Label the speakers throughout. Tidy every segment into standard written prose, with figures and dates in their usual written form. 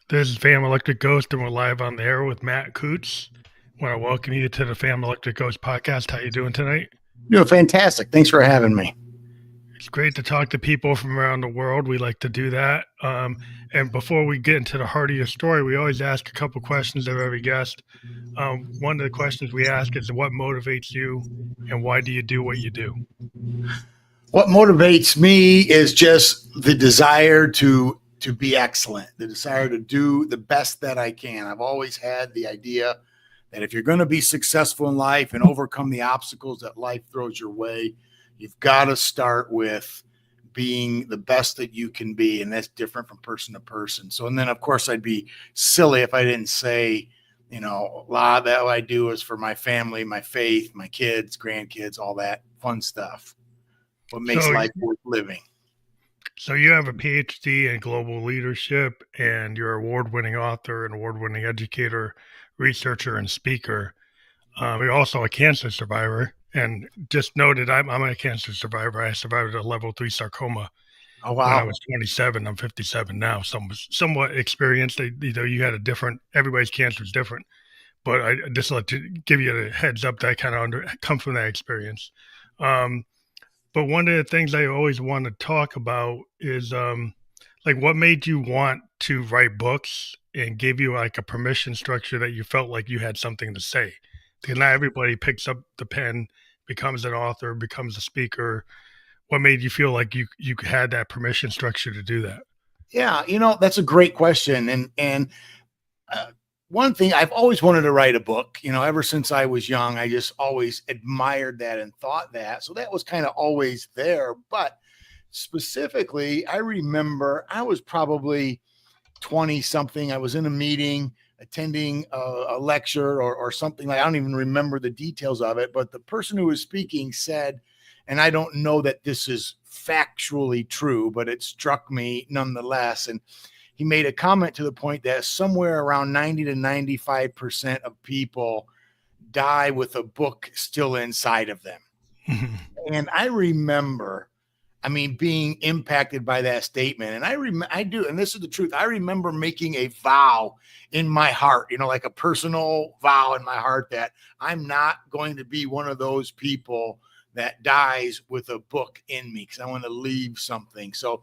Speaker 1: This is Fam Electric Ghost, and we're live on the air with Matt Kutz. I want to welcome you to the Fam Electric Ghost podcast. How you doing tonight?
Speaker 2: Doing fantastic. Thanks for having me.
Speaker 1: It's great to talk to people from around the world. We like to do that. And before we get into the heart of your story, we always ask a couple questions of every guest. One of the questions we ask is, what motivates you, and why do you do what you do?
Speaker 2: What motivates me is just the desire to be excellent, the desire to do the best that I can. I've always had the idea that if you're going to be successful in life and overcome the obstacles that life throws your way, you've got to start with being the best that you can be. And that's different from person to person. So, and then of course I'd be silly if I didn't say, a lot of that I do is for my family, my faith, my kids, grandkids, all that fun stuff. What makes life worth living.
Speaker 1: So you have a Ph.D. in global leadership, and you're an award-winning author, an award-winning educator, researcher, and speaker. You're also a cancer survivor, and just noted, I'm a cancer survivor. I survived a level 3 sarcoma.
Speaker 2: Oh, wow.
Speaker 1: When I was 27. I'm 57 now, somewhat experienced. You had everybody's cancer is different, but I just like to give you a heads up that I kind of come from that experience. But one of the things I always want to talk about is what made you want to write books and gave you like a permission structure that you felt like you had something to say. Because not everybody picks up the pen, becomes an author, becomes a speaker. What made you feel like you had that permission structure to do that?
Speaker 2: Yeah, that's a great question. And one thing, I've always wanted to write a book, ever since I was young. I just always admired that and thought that. So that was kind of always there. But specifically, I remember I was probably 20 something. I was in a meeting attending a lecture or something. Like, I don't even remember the details of it, but the person who was speaking said, and I don't know that this is factually true, but it struck me nonetheless. And he made a comment to the point that somewhere around 90 to 95% of people die with a book still inside of them. And I remember, being impacted by that statement. And I do, and this is the truth. I remember making a vow in my heart, like a personal vow in my heart that I'm not going to be one of those people that dies with a book in me, because I want to leave something. So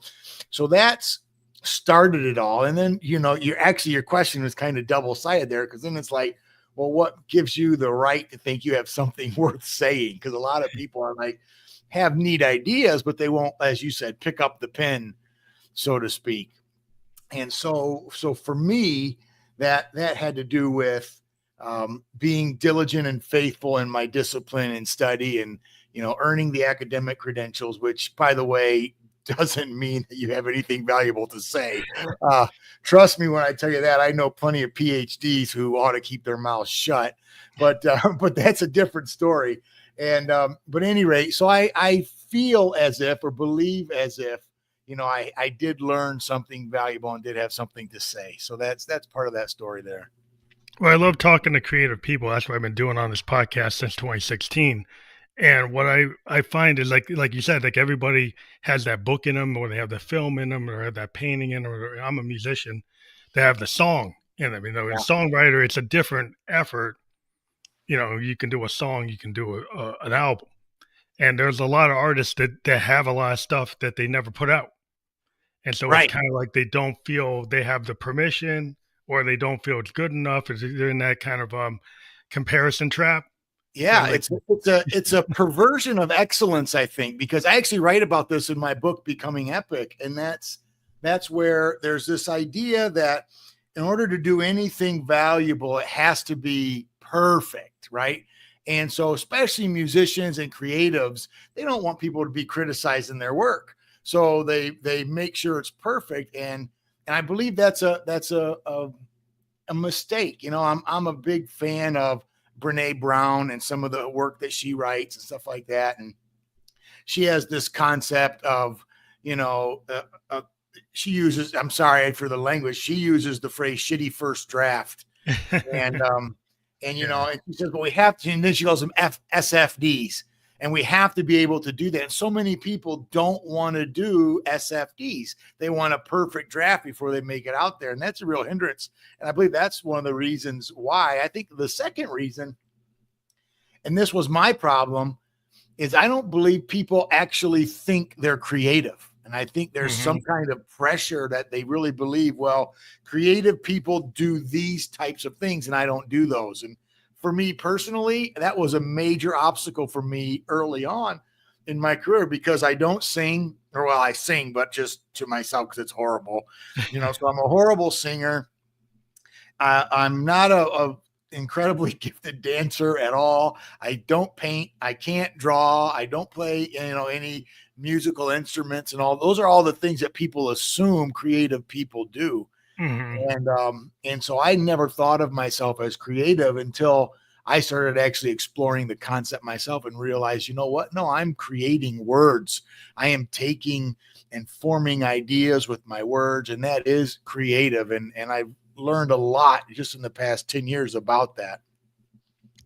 Speaker 2: that's started it all. And then, your question was kind of double-sided there, because then it's like, well, what gives you the right to think you have something worth saying? Because a lot of people are like, have neat ideas, but they won't, as you said, pick up the pen, so to speak. And so for me, that had to do with being diligent and faithful in my discipline and study, and earning the academic credentials, which, by the way, doesn't mean that you have anything valuable to say. Trust me when I tell you that. I know plenty of PhDs who ought to keep their mouths shut, but that's a different story. And but at any rate, so I feel as if, or believe as if, I did learn something valuable and did have something to say. So that's part of that story there.
Speaker 1: Well, I love talking to creative people. That's what I've been doing on this podcast since 2016. And what I find is like you said, like everybody has that book in them, or they have the film in them, or have that painting in them, or I'm a musician, they have the song in them. A songwriter, it's a different effort. You can do a song, you can do an album. And there's a lot of artists that have a lot of stuff that they never put out. And so It's kind of like they don't feel they have the permission, or they don't feel it's good enough. They're in that kind of comparison trap.
Speaker 2: Yeah, it's a perversion of excellence, I think, because I actually write about this in my book, Becoming Epic. And that's where there's this idea that in order to do anything valuable, it has to be perfect, right? And so especially musicians and creatives, they don't want people to be criticizing their work. So they make sure it's perfect. And I believe that's a mistake. I'm a big fan of Brene Brown and some of the work that she writes and stuff like that. And she has this concept of, she uses, I'm sorry for the language, she uses the phrase shitty first draft. And she says, well, we have to, and then she calls them SFDs. And we have to be able to do that. And so many people don't want to do SFDs. They want a perfect draft before they make it out there. And that's a real hindrance. And I believe that's one of the reasons why. I think the second reason, and this was my problem, is I don't believe people actually think they're creative. And I think there's some kind of pressure that they really believe, well, creative people do these types of things and I don't do those. And for me personally, that was a major obstacle for me early on in my career because I don't sing, or well, I sing, but just to myself because it's horrible. So I'm a horrible singer. I'm not a incredibly gifted dancer at all. I don't paint. I can't draw. I don't play, any musical instruments and all. Those are all the things that people assume creative people do. And so I never thought of myself as creative until I started actually exploring the concept myself and realized, you know what? No, I'm creating words. I am taking and forming ideas with my words, and that is creative. And I've learned a lot just in the past 10 years about that.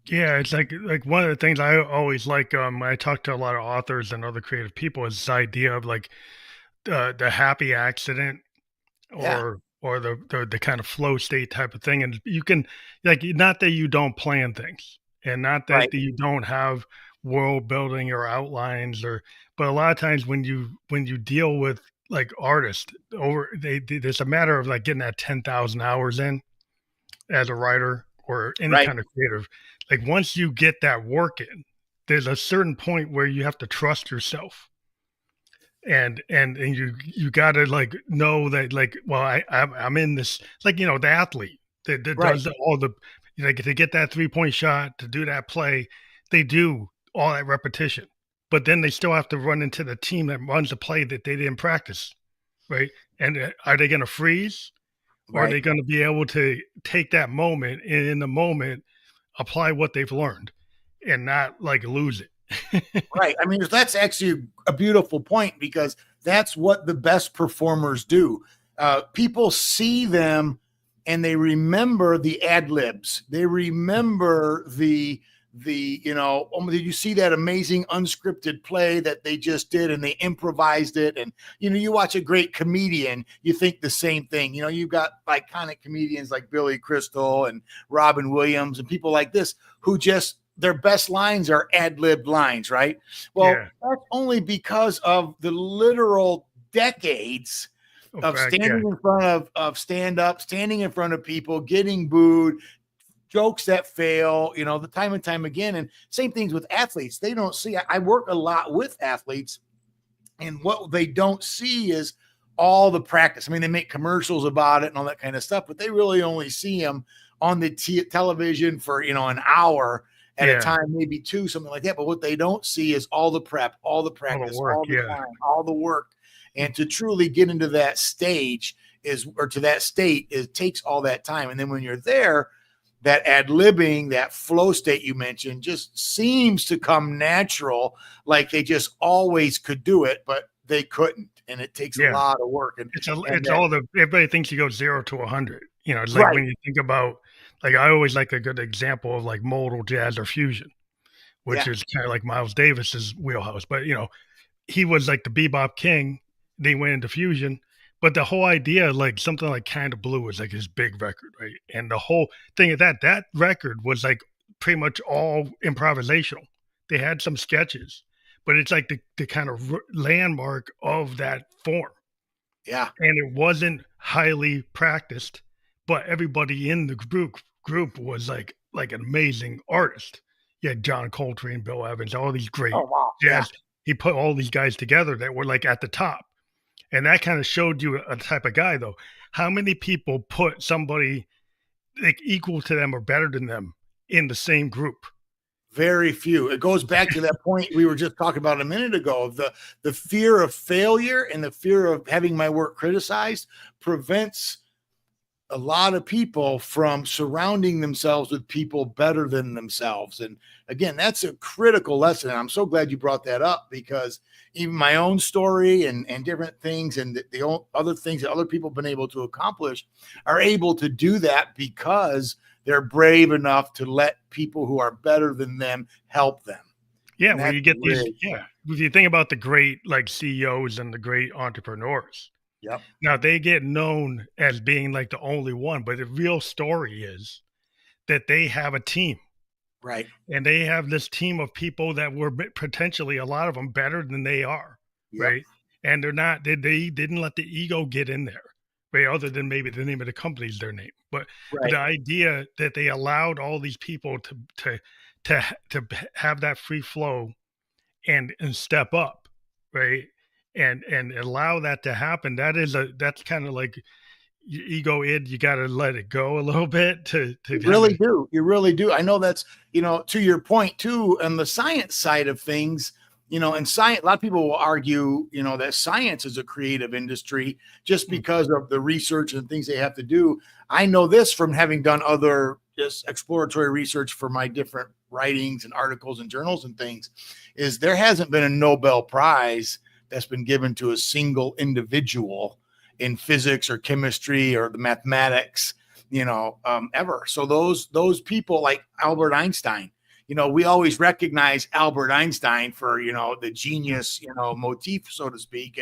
Speaker 1: Yeah, it's like one of the things I always like when I talk to a lot of authors and other creative people is this idea of like the happy accident
Speaker 2: Yeah,
Speaker 1: or the kind of flow state type of thing. And you can like not that you don't plan things and not
Speaker 2: right,
Speaker 1: that you don't have world building or outlines but a lot of times when you deal with like artists there's a matter of like getting that 10,000 hours in as a writer or any
Speaker 2: right,
Speaker 1: kind of creative. Like once you get that work in, there's a certain point where you have to trust yourself and you got to like know that like well I'm in this like the athlete that
Speaker 2: right,
Speaker 1: does all the like to get that 3-point shot to do that play they do all that repetition but then they still have to run into the team that runs the play that they didn't practice right and are they going to freeze or are
Speaker 2: right.
Speaker 1: they going to be able to take that moment and in the moment apply what they've learned and not like lose it.
Speaker 2: Right. I mean, that's actually a beautiful point because that's what the best performers do. People see them and they remember the ad libs. They remember did you see that amazing unscripted play that they just did and they improvised it? And, you watch a great comedian, you think the same thing. You've got iconic comedians like Billy Crystal and Robin Williams and people like this who just, their best lines are ad-libbed lines, right? Well,
Speaker 1: Yeah.
Speaker 2: that's only because of the literal decades
Speaker 1: Oh,
Speaker 2: of
Speaker 1: fact, yeah.
Speaker 2: standing in front of stand-up, standing in front of people, getting booed, jokes that fail, the time and time again. And same things with athletes. They don't see, I work a lot with athletes, and what they don't see is all the practice. I mean, they make commercials about it and all that kind of stuff, but they really only see them on the television for, an hour at a
Speaker 1: Yeah.
Speaker 2: time, maybe two, something like that. But what they don't see is all the prep, all the
Speaker 1: All the
Speaker 2: practice,
Speaker 1: work,
Speaker 2: all the
Speaker 1: yeah.
Speaker 2: time, all the work. And to truly get into that stage to that state, it takes all that time. And then when you're there, that ad-libbing, that flow state you mentioned just seems to come natural, like they just always could do it, but they couldn't. And it takes a
Speaker 1: Yeah.
Speaker 2: lot of work. And
Speaker 1: It's
Speaker 2: that,
Speaker 1: all the everybody thinks you go 0 to 100. It's like
Speaker 2: right.
Speaker 1: when you think about like I always like a good example of like modal jazz or fusion, which
Speaker 2: Yeah.
Speaker 1: is kind of like Miles Davis's wheelhouse. But he was like the bebop king. Then he went into fusion. But the whole idea, like something like Kind of Blue, was like his big record, right? And the whole thing of that record was like pretty much all improvisational. They had some sketches, but it's like the kind of landmark of that form.
Speaker 2: Yeah.
Speaker 1: And it wasn't highly practiced, but everybody in the group was like an amazing artist. You had John Coltrane, Bill Evans, all these great
Speaker 2: Oh, wow. Yeah.
Speaker 1: jazz. He put all these guys together that were like at the top. And that kind of showed you a type of guy, though. How many people put somebody like equal to them or better than them in the same group?
Speaker 2: Very few. It goes back to that point we were just talking about a minute ago of the fear of failure and the fear of having my work criticized prevents a lot of people from surrounding themselves with people better than themselves. And again, that's a critical lesson. And I'm so glad you brought that up because even my own story and different things and the other things that other people have been able to accomplish are able to do that because they're brave enough to let people who are better than them help them.
Speaker 1: Yeah,
Speaker 2: And
Speaker 1: where
Speaker 2: that's
Speaker 1: you get these,
Speaker 2: really
Speaker 1: yeah.
Speaker 2: cool.
Speaker 1: If you think about the great like CEOs and the great entrepreneurs,
Speaker 2: Yep.
Speaker 1: now they get known as being like the only one, but the real story is that they have a team,
Speaker 2: Right.
Speaker 1: and they have this team of people that were potentially a lot of them better than they are,
Speaker 2: Yep.
Speaker 1: right? And they're not, they didn't let the ego get in there, right? Other than maybe the name of the company is their name, but the
Speaker 2: Right.
Speaker 1: idea that they allowed all these people to have that free flow and step up, right? And allow that to happen. That's kind of like ego id. You got to let it go a little bit to
Speaker 2: You
Speaker 1: kind of
Speaker 2: really do. You really do. I know that's, to your point too, on the science side of things, and science, a lot of people will argue, that science is a creative industry just because of the research and things they have to do. I know this from having done other just exploratory research for my different writings and articles and journals and things, is there hasn't been a Nobel Prize that's been given to a single individual in physics or chemistry or the mathematics, ever. So those people like Albert Einstein, we always recognize Albert Einstein for, the genius, motif, so to speak.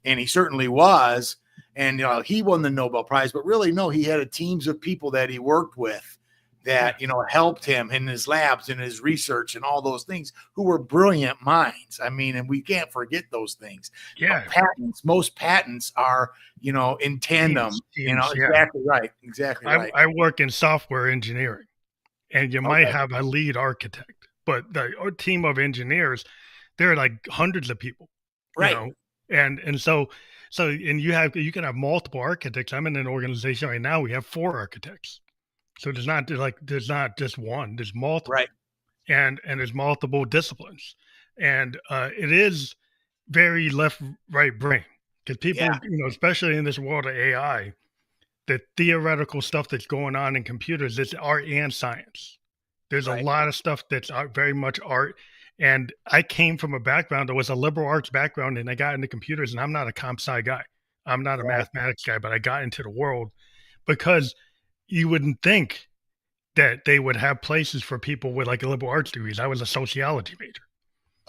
Speaker 2: And he certainly was. And, he won the Nobel Prize, but really, no, he had a teams of people that he worked with
Speaker 1: yeah,
Speaker 2: that, helped him in his labs and his research and all those things, who were brilliant minds. I mean, and we can't forget those things.
Speaker 1: yeah,
Speaker 2: Most patents are, in tandem,
Speaker 1: teams, yeah.
Speaker 2: exactly right. Exactly right.
Speaker 1: I work in software engineering, and you might
Speaker 2: Okay.
Speaker 1: have a lead architect, but our team of engineers, they're like hundreds of people, you
Speaker 2: Right.
Speaker 1: know, and and you can have multiple architects. I'm in an organization right now. We have four architects, so there's not just one. There's multiple,
Speaker 2: Right.
Speaker 1: and there's multiple disciplines, and it is very left right brain because
Speaker 2: Yeah.
Speaker 1: people, especially in this world of AI, the theoretical stuff that's going on in computers is art and science. There's a
Speaker 2: Right.
Speaker 1: lot of stuff that's art, very much art. And I came from a background that was a liberal arts background, and I got into computers, and I'm not a comp sci guy. I'm not a
Speaker 2: Right.
Speaker 1: mathematics guy, but I got into the world because you wouldn't think that they would have places for people with like liberal arts degrees. I was a sociology major.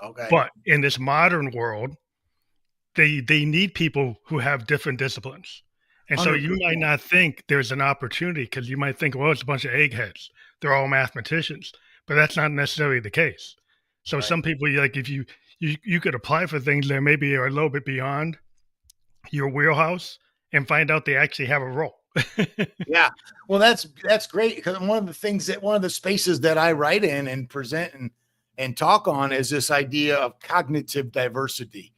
Speaker 2: Okay.
Speaker 1: But in this modern world, they need people who have different disciplines. And so you might
Speaker 2: 100%.
Speaker 1: not think there's an opportunity because you might think, well, it's a bunch of eggheads. They're all mathematicians, but that's not necessarily the case. So
Speaker 2: Right.
Speaker 1: some people, like if you could apply for things that maybe are a little bit beyond your wheelhouse and find out they actually have a role.
Speaker 2: Yeah. Well, that's great, because one of the spaces that I write in and present and talk on is this idea of cognitive diversity.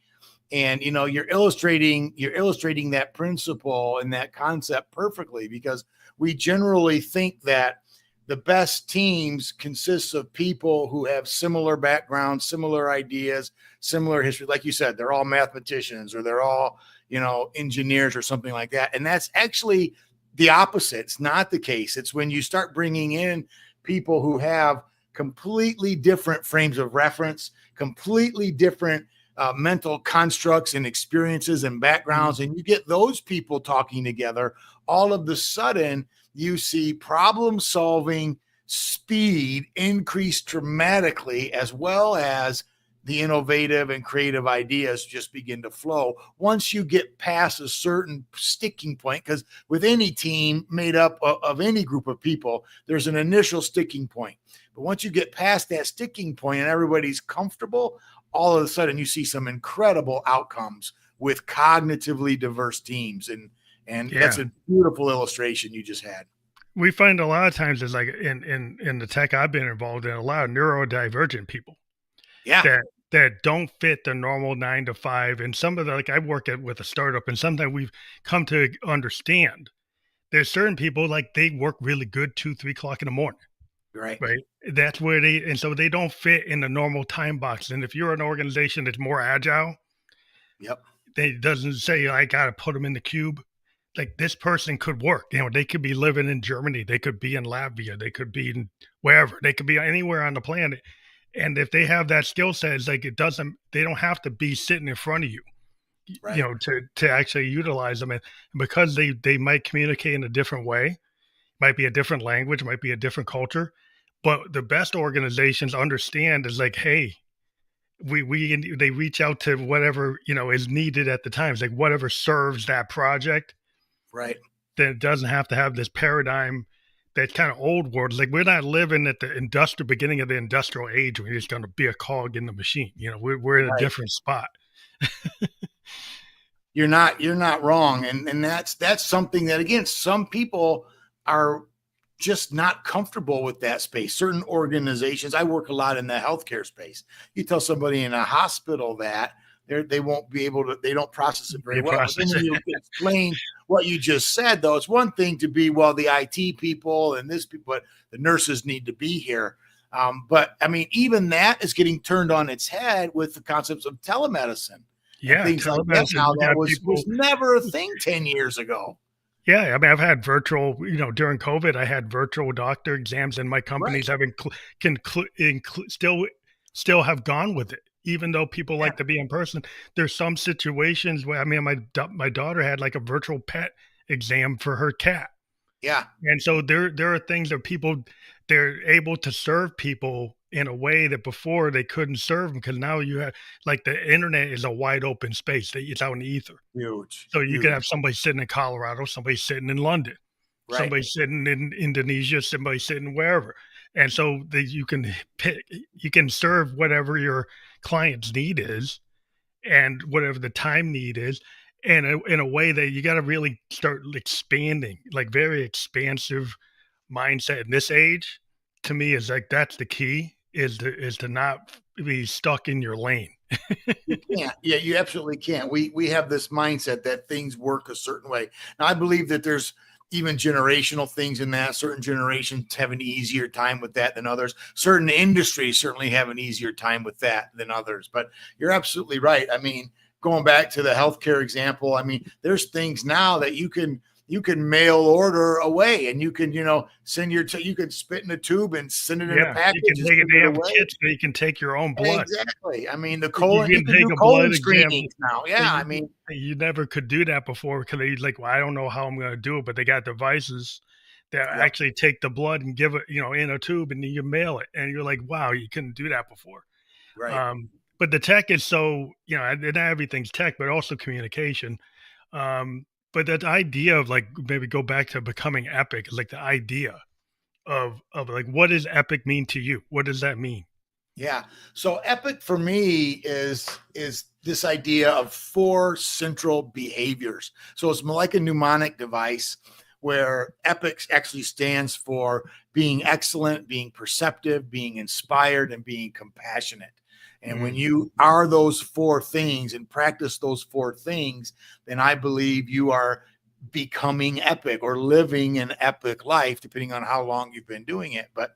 Speaker 2: And you're illustrating that principle and that concept perfectly, because we generally think that the best teams consists of people who have similar backgrounds, similar ideas, similar history. Like you said, they're all mathematicians, or they're all, engineers or something like that. And that's actually the opposite. It's not the case. It's when you start bringing in people who have completely different frames of reference, completely different mental constructs and experiences and backgrounds, and you get those people talking together, all of the sudden you see problem solving speed increase dramatically, as well as the innovative and creative ideas just begin to flow once you get past a certain sticking point. Because with any team made up of any group of people, there's an initial sticking point. But once you get past that sticking point and everybody's comfortable, all of a sudden you see some incredible outcomes with cognitively diverse teams. And that's
Speaker 1: Yeah.
Speaker 2: a beautiful illustration you just had.
Speaker 1: We find a lot of times is like in the tech I've been involved in, a lot of neurodivergent people
Speaker 2: Yeah.
Speaker 1: that don't fit the normal 9 to 5. And some of the, like I work with a startup, and sometimes we've come to understand there's certain people like they work really good 2, 3 o'clock in the morning,
Speaker 2: Right.
Speaker 1: right? That's where and so they don't fit in the normal time box. And if you're an organization that's more agile,
Speaker 2: Yep.
Speaker 1: they doesn't say I got to put them in the cube. Like this person could work, they could be living in Germany, they could be in Latvia, they could be in wherever, they could be anywhere on the planet. And if they have that skill set, it's like they don't have to be sitting in front of you,
Speaker 2: Right.
Speaker 1: to actually utilize them. And because they might communicate in a different way, might be a different language, might be a different culture. But the best organizations understand is like, hey, they reach out to whatever, is needed at the time. It's like whatever serves that project.
Speaker 2: Right.
Speaker 1: That it doesn't have to have this paradigm that's kind of old world. Like we're not living at the industrial beginning of the industrial age where you're just going to be a cog in the machine. We're in a
Speaker 2: Right.
Speaker 1: different spot.
Speaker 2: You're not wrong. And that's something that, again, some people are just not comfortable with that space. Certain organizations, I work a lot in the healthcare space. You tell somebody in a hospital that they won't be able to, they don't process it very
Speaker 1: You
Speaker 2: well. But then
Speaker 1: process
Speaker 2: when
Speaker 1: it.
Speaker 2: you explain what you just said, though, it's one thing to be, well, the IT people and this people, but the nurses need to be here. But I mean, even that is getting turned on its head with the concepts of telemedicine and
Speaker 1: Yeah,
Speaker 2: things like that.
Speaker 1: telemedicine.
Speaker 2: Now,
Speaker 1: You
Speaker 2: that
Speaker 1: got
Speaker 2: was
Speaker 1: people.
Speaker 2: never a thing 10 years ago.
Speaker 1: Yeah, I mean, I've had virtual. During COVID, I had virtual doctor exams, and my
Speaker 2: Right.
Speaker 1: companies have still have gone with it, even though people
Speaker 2: Yeah.
Speaker 1: like to be in person. There's some situations where, I mean, my daughter had like a virtual pet exam for her cat.
Speaker 2: Yeah.
Speaker 1: And so there are things that they're able to serve people in a way that before they couldn't serve them, because now you have, like, the internet is a wide open space. It's out in the ether.
Speaker 2: Huge.
Speaker 1: So you can have
Speaker 2: Huge.
Speaker 1: somebody sitting in Colorado, somebody sitting in London,
Speaker 2: Right.
Speaker 1: somebody sitting in Indonesia, somebody sitting wherever. And so you can serve whatever your client's need is and whatever the time need is, and in a way that you got to really start expanding, like very expansive mindset in this age. To me, is like that's the key, is to not be stuck in your lane.
Speaker 2: You can't. Yeah, you absolutely can't. We have this mindset that things work a certain way. Now, I believe that there's even generational things in that. Certain generations have an easier time with that than others. Certain industries certainly have an easier time with that than others. But you're absolutely right. I mean, going back to the healthcare example, I mean, there's things now that you can mail order away, and you can send you can spit in a tube and send it in a
Speaker 1: Yeah, you
Speaker 2: package
Speaker 1: can
Speaker 2: and
Speaker 1: take it.
Speaker 2: send
Speaker 1: They
Speaker 2: it
Speaker 1: have
Speaker 2: away.
Speaker 1: kits that you can take your own blood.
Speaker 2: Exactly. I mean, the colon,
Speaker 1: You
Speaker 2: you
Speaker 1: can
Speaker 2: can
Speaker 1: take
Speaker 2: do
Speaker 1: a blood
Speaker 2: colon
Speaker 1: exam
Speaker 2: screenings now.
Speaker 1: that
Speaker 2: Yeah. I mean,
Speaker 1: you never could do that before, because they like, well, I don't know how I'm going to do it, but they got devices that
Speaker 2: yep.
Speaker 1: actually take the blood and give it, in a tube, and then you mail it, and you're like, wow, you couldn't do that before.
Speaker 2: Right.
Speaker 1: But the tech is so, and not everything's tech, but also communication. But that idea of, like, maybe go back to becoming epic, like the idea of like, what does epic mean to you? What does that mean?
Speaker 2: Yeah. So epic for me is this idea of four central behaviors. So it's more like a mnemonic device where epic actually stands for being excellent, being perceptive, being inspired, and being compassionate. And when
Speaker 1: Mm,
Speaker 2: you are those four things and practice those four things, then I believe you are becoming epic or living an epic life, depending on how long you've been doing it. But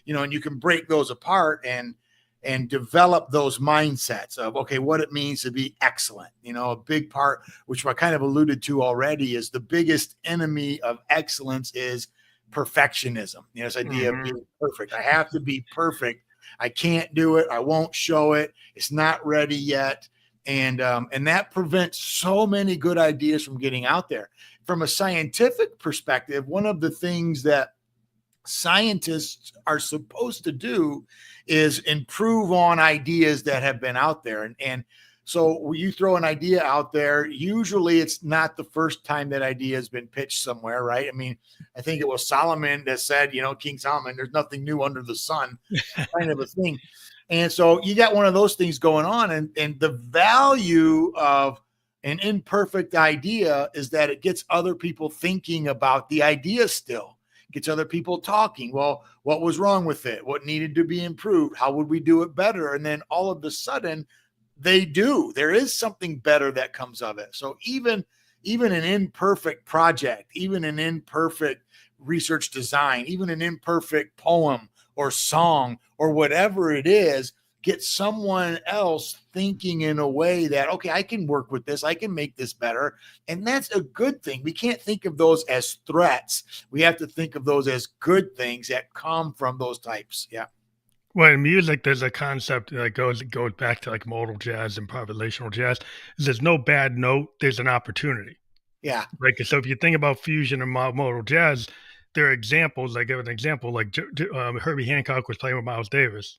Speaker 2: and you can break those apart and develop those mindsets of, okay, what it means to be excellent. A big part, which I kind of alluded to already, is the biggest enemy of excellence is perfectionism. This idea of
Speaker 1: mhm.
Speaker 2: being perfect. I have to be perfect. I can't do it. I won't show it. It's not ready yet. And that prevents so many good ideas from getting out there. From a scientific perspective, one of the things that scientists are supposed to do is improve on ideas that have been out there. And so when you throw an idea out there, usually it's not the first time that idea has been pitched somewhere, right? I mean, I think it was Solomon that said, King Solomon, there's nothing new under the sun, kind of a thing. And so you got one of those things going on. And the value of an imperfect idea is that it gets other people thinking about the idea still, gets other people talking. Well, what was wrong with it? What needed to be improved? How would we do it better? And then all of a sudden, they do. There is something better that comes of it. So even an imperfect project, even an imperfect research design, even an imperfect poem or song or whatever it is, get someone else thinking in a way that, okay, I can work with this, I can make this better. And that's a good thing. We can't think of those as threats. We have to think of those as good things that come from those types. Yeah.
Speaker 1: Well, in music, there's a concept that goes back to like modal jazz and improvisational jazz. There's no bad note. There's an opportunity.
Speaker 2: Yeah.
Speaker 1: Like, so if you think about fusion and modal jazz, there are examples. I give an example, like Herbie Hancock was playing with Miles Davis.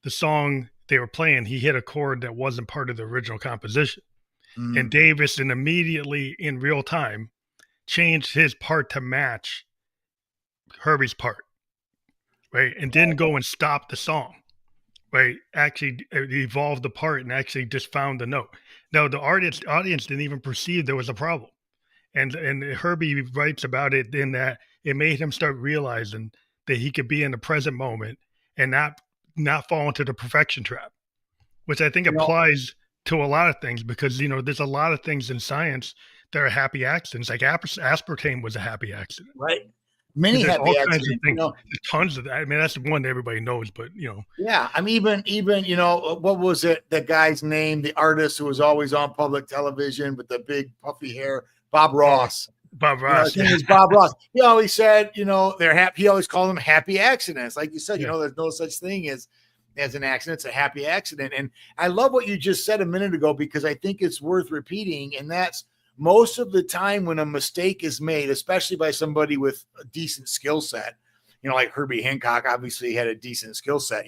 Speaker 1: the song they were playing, he hit a chord that wasn't part of the original composition. And
Speaker 2: Mm.
Speaker 1: Davis, and immediately in real time, changed his part to match Herbie's part, right? And didn't go and stop the song, right? Actually, evolved the part and actually just found the note. Now, the audience didn't even perceive there was a problem. And Herbie writes about it in that it made him start realizing that he could be in the present moment and not fall into the perfection trap, which I think
Speaker 2: You know,
Speaker 1: applies to a lot of things because there's a lot of things in science that are happy accidents. Like aspartame was a happy accident.
Speaker 2: right? Many
Speaker 1: There's all
Speaker 2: happy
Speaker 1: kinds of
Speaker 2: accidents,
Speaker 1: things. There's tons of that. I mean, that's the one that everybody knows, but
Speaker 2: yeah. I'm even, what was it? The guy's name, the artist who was always on public television with the big puffy hair, Bob
Speaker 1: oh,
Speaker 2: Ross.
Speaker 1: Bob
Speaker 2: His
Speaker 1: Ross,
Speaker 2: name
Speaker 1: yeah,
Speaker 2: is Bob Ross. He always said, they're happy. He always called them happy accidents. Like you said,
Speaker 1: yeah,
Speaker 2: there's no such thing as an accident. It's a happy accident. And I love what you just said a minute ago, because I think it's worth repeating. And that's most of the time when a mistake is made, especially by somebody with a decent skill set, like Herbie Hancock obviously had a decent skill set.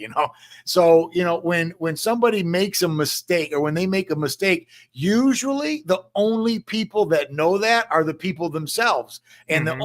Speaker 2: So, when somebody makes a mistake, or when they make a mistake, usually the only people that know that are the people themselves. And the
Speaker 1: hmm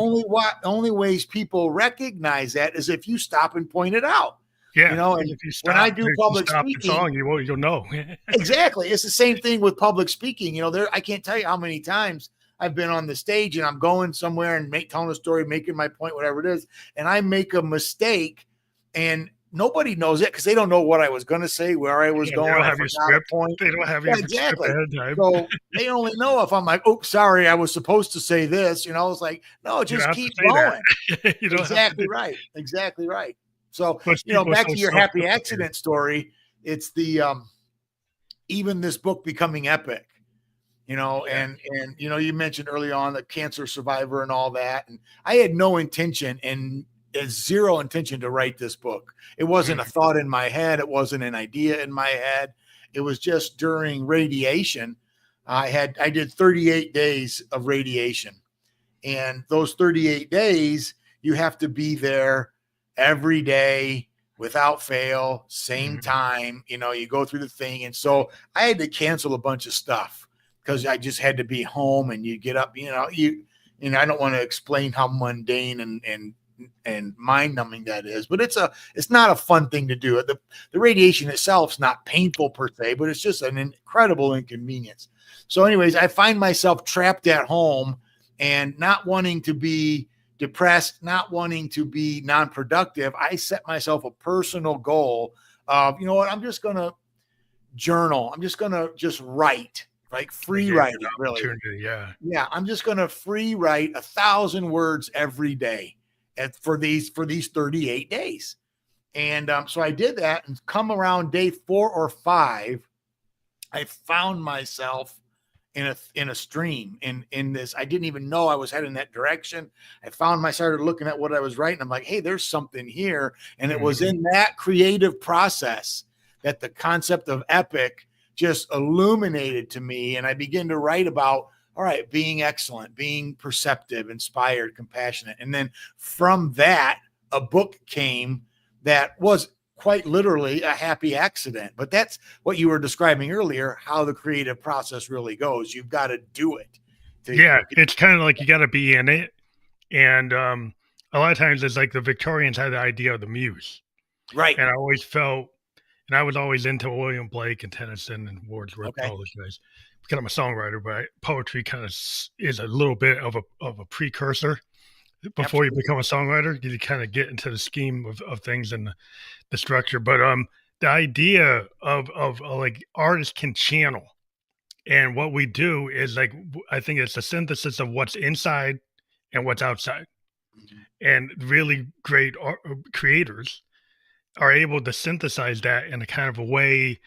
Speaker 2: only ways people recognize that is if you stop and point it out.
Speaker 1: yeah.
Speaker 2: And
Speaker 1: If you
Speaker 2: when I
Speaker 1: stop,
Speaker 2: do
Speaker 1: if you
Speaker 2: public
Speaker 1: stop the
Speaker 2: speaking,
Speaker 1: song, you'll know.
Speaker 2: exactly. It's the same thing with public speaking. I can't tell you how many times I've been on the stage and I'm going somewhere and telling a story, making my point, whatever it is, and I make a mistake, and nobody knows it because they don't know what I was going to say, where I was
Speaker 1: Yeah, they
Speaker 2: going.
Speaker 1: don't
Speaker 2: I
Speaker 1: have your
Speaker 2: forgot a
Speaker 1: script.
Speaker 2: point.
Speaker 1: They don't have
Speaker 2: Yeah,
Speaker 1: your script
Speaker 2: exactly.
Speaker 1: ahead of time.
Speaker 2: So they only know if I'm like, "Oops, sorry, I was supposed to say this." It's like, no,
Speaker 1: You don't
Speaker 2: just
Speaker 1: have to
Speaker 2: keep
Speaker 1: say
Speaker 2: going.
Speaker 1: that. You don't have to
Speaker 2: Exactly
Speaker 1: do.
Speaker 2: right. Exactly right. So,
Speaker 1: Most people are
Speaker 2: back
Speaker 1: so
Speaker 2: to your happy
Speaker 1: self-deprecating.
Speaker 2: accident story. It's the even this book becoming epic,
Speaker 1: Yeah.
Speaker 2: and you mentioned early on the cancer survivor and all that, and I had no intention and zero intention to write this book. It wasn't a
Speaker 1: Mhm.
Speaker 2: thought in my head. It wasn't an idea in my head. It was just during radiation. I did 38 days of radiation, and those 38 days, you have to be there every day without fail, same
Speaker 1: Mhm.
Speaker 2: time. You go through the thing. And so I had to cancel a bunch of stuff because I just had to be home, and you get up, I don't want to explain how mundane and mind numbing that is, but it's not a fun thing to do. The radiation itself is not painful per se, but it's just an incredible inconvenience. So anyways, I find myself trapped at home and not wanting to be depressed, not wanting to be non-productive. I set myself a personal goal of, what, I'm just going to journal. I'm just going to just write, like
Speaker 1: They
Speaker 2: free
Speaker 1: gave you
Speaker 2: writing,
Speaker 1: an
Speaker 2: really.
Speaker 1: opportunity, yeah.
Speaker 2: Yeah, I'm just going to free write 1,000 words every day for these 38 days. And so I did that, and come around day 4 or 5, I found myself in a stream in this. I didn't even know I was heading that direction. I started looking at what I was writing. I'm like, hey, there's something here. And it was
Speaker 1: Mhm.
Speaker 2: in that creative process that the concept of epic just illuminated to me. And I began to write about, all right, being excellent, being perceptive, inspired, compassionate. And then from that, a book came that was quite literally a happy accident. But that's what you were describing earlier, how the creative process really goes. You've got to do it.
Speaker 1: Yeah, it's kinda like you gotta be in it, and, a lot of times it's like the Victorians had the idea of the muse,
Speaker 2: Right.
Speaker 1: and I always felt and I was always into William Blake and Tennyson and Wordsworth and
Speaker 2: Okay.
Speaker 1: all those guys because I'm a songwriter, but poetry kinda is a little bit of a precursor before you
Speaker 2: Absolutely.
Speaker 1: become a songwriter. You kinda get into the scheme of things and the structure, but, the idea of like, artists can channel, and what we do is, like, I think it's a synthesis of what's inside and what's outside,
Speaker 2: Mhm.
Speaker 1: and really great creators are able to synthesize that in a kind of a way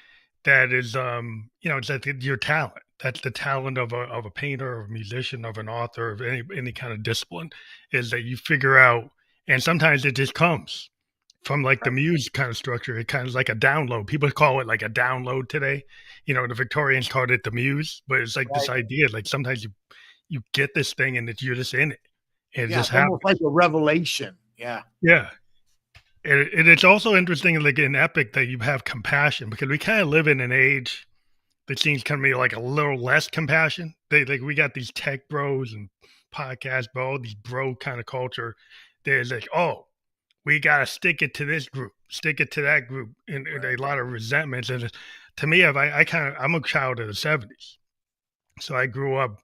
Speaker 1: that is, it's like your talent. That's the talent of a painter, of a musician, of an author, of any kind of discipline, is that you figure out, and sometimes it just comes from like the
Speaker 2: Right.
Speaker 1: muse kind of structure. It kind of like a download. People call it like a download today. The Victorians called it the muse, but it's like this
Speaker 2: Right.
Speaker 1: idea. Like sometimes you get this thing and you're just in it. And it
Speaker 2: Yeah.
Speaker 1: just
Speaker 2: It's almost like
Speaker 1: happens.
Speaker 2: a revelation. Yeah.
Speaker 1: Yeah. And it's also interesting, like in Epic, that you have compassion because we kind of live in an age that seems kind of be like a little less compassion. They like we got these tech bros and podcast bro, these bro kind of culture. There's like, oh, we gotta stick it to this group, stick it to that group, and
Speaker 2: Right.
Speaker 1: a lot of resentments. And to me, I'm a child of the '70s, so I grew up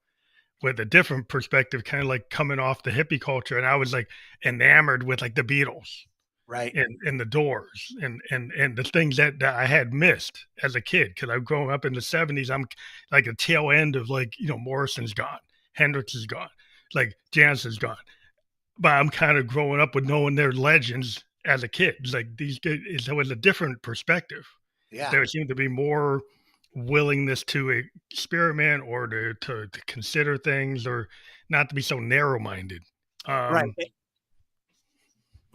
Speaker 1: with a different perspective, kind of like coming off the hippie culture, and I was like enamored with like the Beatles
Speaker 2: Right.
Speaker 1: and the Doors and the things that I had missed as a kid because I've grown up in the '70s. I'm like a tail end of like Morrison's gone, Hendrix is gone, like Janus is gone, but I'm kind of growing up with knowing their legends as a kid. It's like these guys, it was a different perspective.
Speaker 2: Yeah.
Speaker 1: There seemed to be more willingness to experiment or to consider things or not to be so narrow minded.
Speaker 2: Right.
Speaker 1: Um,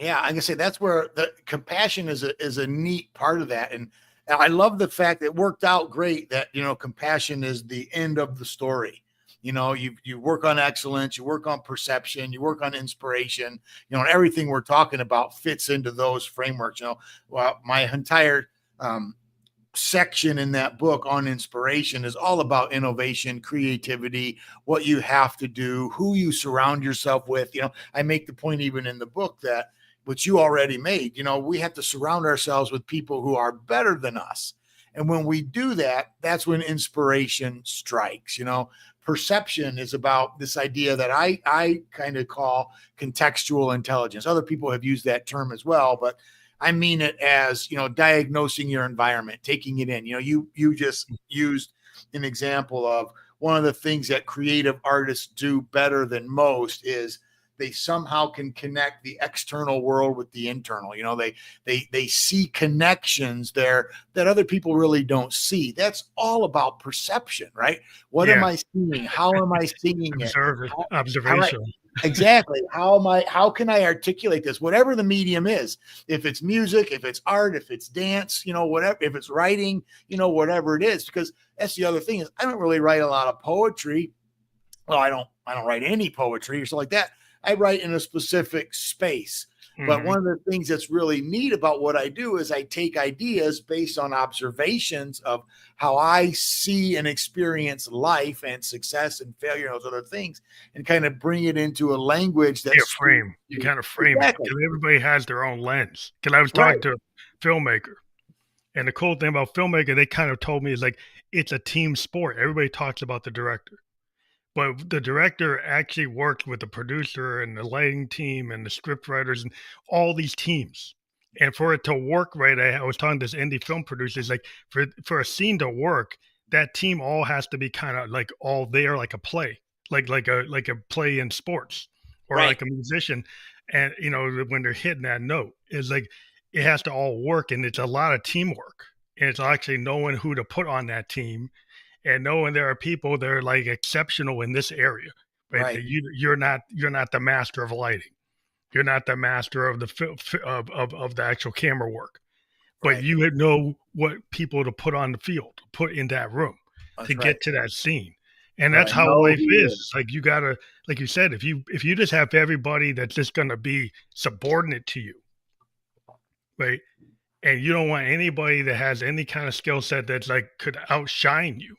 Speaker 2: Yeah, I can say that's where the compassion is a neat part of that, and I love the fact that it worked out great that compassion is the end of the story. You work on excellence, you work on perception, you work on inspiration. And everything we're talking about fits into those frameworks. Well, my entire section in that book on inspiration is all about innovation, creativity, what you have to do, who you surround yourself with. I make the point even in the book that which you already made, we have to surround ourselves with people who are better than us. And when we do that, that's when inspiration strikes. Perception is about this idea that I kind of call contextual intelligence. Other people have used that term as well, but I mean it as, diagnosing your environment, taking it in. You just used an example of one of the things that creative artists do better than most is they somehow can connect the external world with the internal. They see connections there that other people really don't see. That's all about perception, right? What am
Speaker 1: yeah,
Speaker 2: I seeing? How am I seeing it? How
Speaker 1: observation.
Speaker 2: exactly. How can I articulate this? Whatever the medium is, if it's music, if it's art, if it's dance, whatever, if it's writing, whatever it is, because that's the other thing is I don't really write a lot of poetry. Well, I don't write any poetry or something like that. I write in a specific space. But
Speaker 1: Hmm.
Speaker 2: one of the things that's really neat about what I do is I take ideas based on observations of how I see and experience life and success and failure and those other things and kind of bring it into a language that
Speaker 1: Yeah,
Speaker 2: speaks
Speaker 1: frame. You
Speaker 2: to
Speaker 1: kind of frame it
Speaker 2: exactly
Speaker 1: because everybody has their own lens. Because I was talking
Speaker 2: right,
Speaker 1: to a filmmaker, and the cool thing about filmmaker, they kind of told me is like it's a team sport. Everybody talks about the director, but the director actually worked with the producer and the lighting team and the script writers and all these teams. And for it to work right, I was talking to this indie film producer. It's like for a scene to work, that team all has to be kind of like all there, like a play, like a play in sports, or
Speaker 2: right,
Speaker 1: like a musician. And when they're hitting that note, it's like it has to all work, and it's a lot of teamwork. And it's actually knowing who to put on that team and knowing there are people that are like exceptional in this area, right?
Speaker 2: right,
Speaker 1: That you're not the master of lighting, you're not the master of the of the actual camera work, but
Speaker 2: right.
Speaker 1: you know what people to put on the field, put in that room to
Speaker 2: That's right.
Speaker 1: get to that scene. And that's
Speaker 2: Right.
Speaker 1: how
Speaker 2: Know
Speaker 1: life
Speaker 2: who
Speaker 1: is.
Speaker 2: you
Speaker 1: It's like you gotta, like you said, if you just have everybody that's just gonna be subordinate to you, right? And you don't want anybody that has any kind of skill set that's like could outshine you,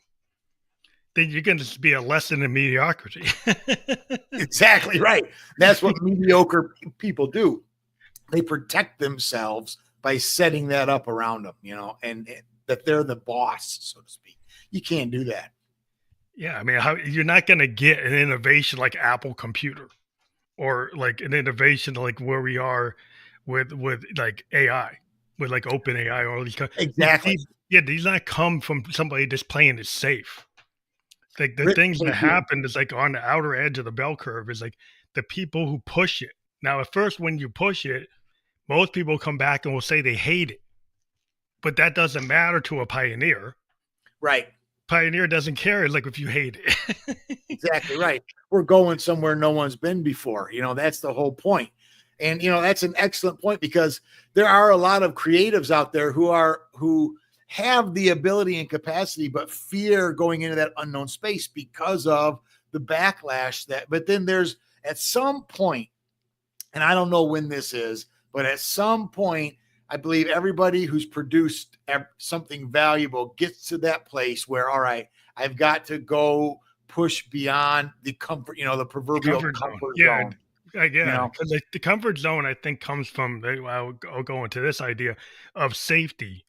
Speaker 1: then you're going to be a lesson in mediocrity.
Speaker 2: exactly right. That's what mediocre people do. They protect themselves by setting that up around them, and that they're the boss, so to speak. You can't do that.
Speaker 1: Yeah, I mean, you're not going to get an innovation like Apple Computer or like an innovation like where we are with like AI, with like Open AI or all these kind.
Speaker 2: Exactly.
Speaker 1: Yeah, these not come from somebody just playing it safe. Like the
Speaker 2: Rich
Speaker 1: things that
Speaker 2: take you.
Speaker 1: happen is like on the outer edge of the bell curve is like the people who push it. Now, at first, when you push it, most people come back and will say they hate it, but that doesn't matter to a pioneer.
Speaker 2: Right.
Speaker 1: Pioneer doesn't care, like, if you hate it.
Speaker 2: Exactly right. We're going somewhere no one's been before. That's the whole point. And that's an excellent point because there are a lot of creatives out there who have the ability and capacity, but fear going into that unknown space because of the backlash but then there's at some point, and I don't know when this is, But at some point, I believe everybody who's produced something valuable gets to that place where, all right, I've got to go push beyond the comfort, the proverbial
Speaker 1: Comfort zone.
Speaker 2: comfort
Speaker 1: Yeah,
Speaker 2: zone, you
Speaker 1: yeah,
Speaker 2: know?
Speaker 1: because the comfort zone, I think, comes from I'll go into this idea of safety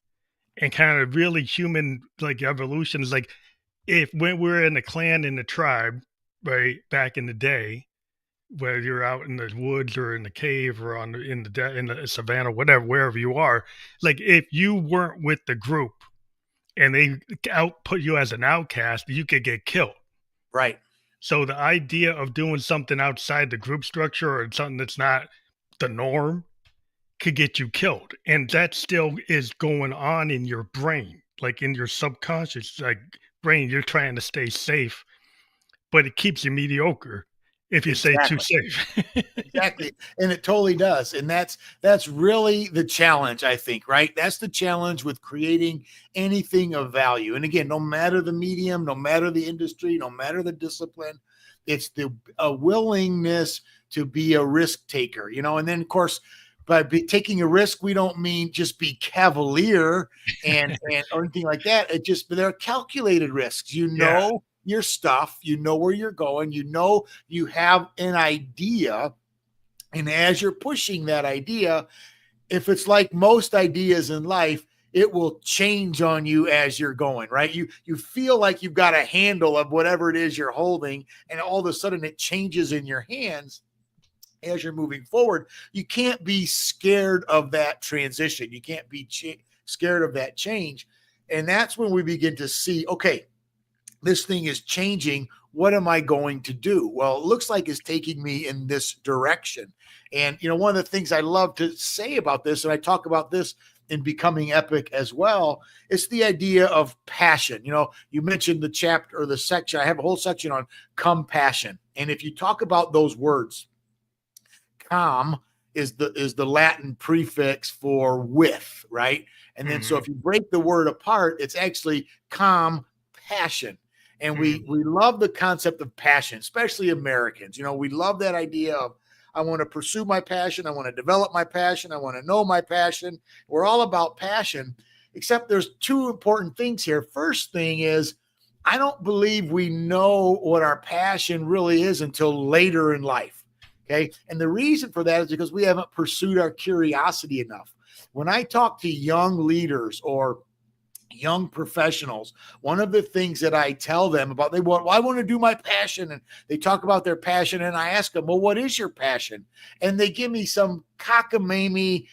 Speaker 1: and kind of really human, like, evolution is like, if when we're in the clan, in the tribe, right, back in the day, whether you're out in the woods or in the cave or in the savannah, whatever, wherever you are, like, if you weren't with the group and they put you as an outcast, you could get killed.
Speaker 2: Right.
Speaker 1: So the idea of doing something outside the group structure or something that's not the norm could get you killed. And that still is going on in your brain, like in your subconscious, like brain, you're trying to stay safe, but it keeps you mediocre if you stay too
Speaker 2: Exactly.
Speaker 1: safe.
Speaker 2: Exactly. And it totally does. And that's really the challenge, I think, right? That's the challenge with creating anything of value. And again, no matter the medium, no matter the industry, no matter the discipline, it's the a willingness to be a risk taker, and then of course, by taking a risk, we don't mean just be cavalier and or anything like that. It just, but they're calculated risks.
Speaker 1: Yeah.
Speaker 2: Your stuff, where you're going, you have an idea. And as you're pushing that idea, if it's like most ideas in life, it will change on you as you're going, right? You feel like you've got a handle of whatever it is you're holding, and all of a sudden it changes in your hands as you're moving forward. You can't be scared of that transition. You can't be scared of that change. And that's when we begin to see, okay, this thing is changing. What am I going to do? Well, it looks like it's taking me in this direction. And, one of the things I love to say about this, and I talk about this in Becoming Epic as well, it's the idea of passion. You mentioned the chapter or the section. I have a whole section on compassion. And if you talk about those words, com is the Latin prefix for with, right? And then so
Speaker 1: Mhm,
Speaker 2: if you break the word apart, it's actually compassion. And we
Speaker 1: mhm.
Speaker 2: we love the concept of passion, especially Americans. We love that idea of, I want to pursue my passion, I want to develop my passion, I want to know my passion. We're all about passion, except there's two important things here. First thing is, I don't believe we know what our passion really is until later in life. Okay. And the reason for that is because we haven't pursued our curiosity enough. When I talk to young leaders or young professionals, one of the things that I tell them about, well, I want to do my passion. And they talk about their passion. And I ask them, well, what is your passion? And they give me some cockamamie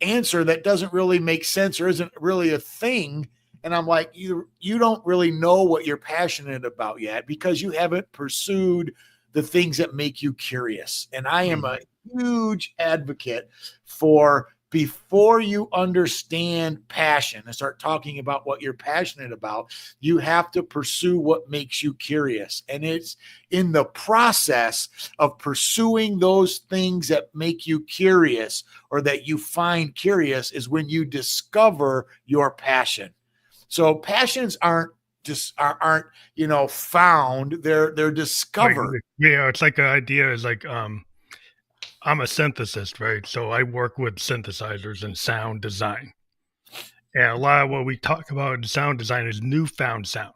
Speaker 2: answer that doesn't really make sense or isn't really a thing. And I'm like, you don't really know what you're passionate about yet, because you haven't pursued the things that make you curious. And I am a
Speaker 1: Mhm.
Speaker 2: huge advocate for, before you understand passion and start talking about what you're passionate about, you have to pursue what makes you curious. And it's in the process of pursuing those things that make you curious or that you find curious is when you discover your passion. So passions aren't found, they're
Speaker 1: Like,
Speaker 2: discovered.
Speaker 1: yeah, it's like an idea is like, I'm a synthesist, right? So I work with synthesizers and sound design. And a lot of what we talk about in sound design is newfound sound.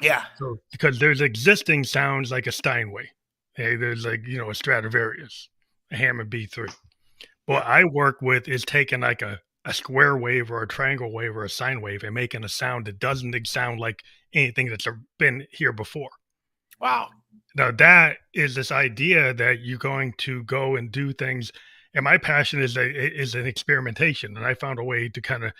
Speaker 2: Yeah.
Speaker 1: So because there's existing sounds like a Steinway. Hey, there's like, a Stradivarius, a Hammond B3. What
Speaker 2: Yep.
Speaker 1: I work with is taking like a square wave or a triangle wave or a sine wave and making a sound that doesn't sound like anything that's been here before.
Speaker 2: Wow.
Speaker 1: Now that is this idea that you're going to go and do things, and my passion is an experimentation, and I found a way to kind of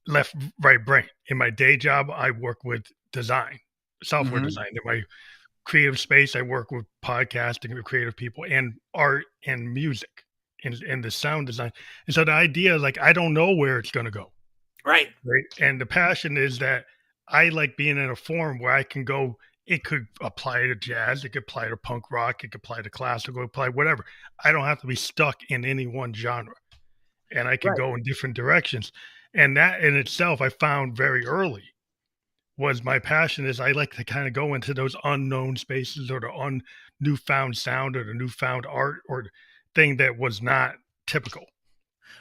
Speaker 1: left right brain. In my day job, I work with design, software
Speaker 2: Mm-hmm.
Speaker 1: design. In my creative space, I work with podcasting with creative people and art and music and the sound design. And so the idea is like I don't know where it's going to go,
Speaker 2: Right.
Speaker 1: right? And the passion is that I like being in a form where I can go. It could apply to jazz, it could apply to punk rock, it could apply to classical, apply whatever. I don't have to be stuck in any one genre, and I could
Speaker 2: Right.
Speaker 1: go in different directions. And that in itself, I found very early was my passion is I like to kind of go into those unknown spaces or the newfound sound or the newfound art or thing that was not typical.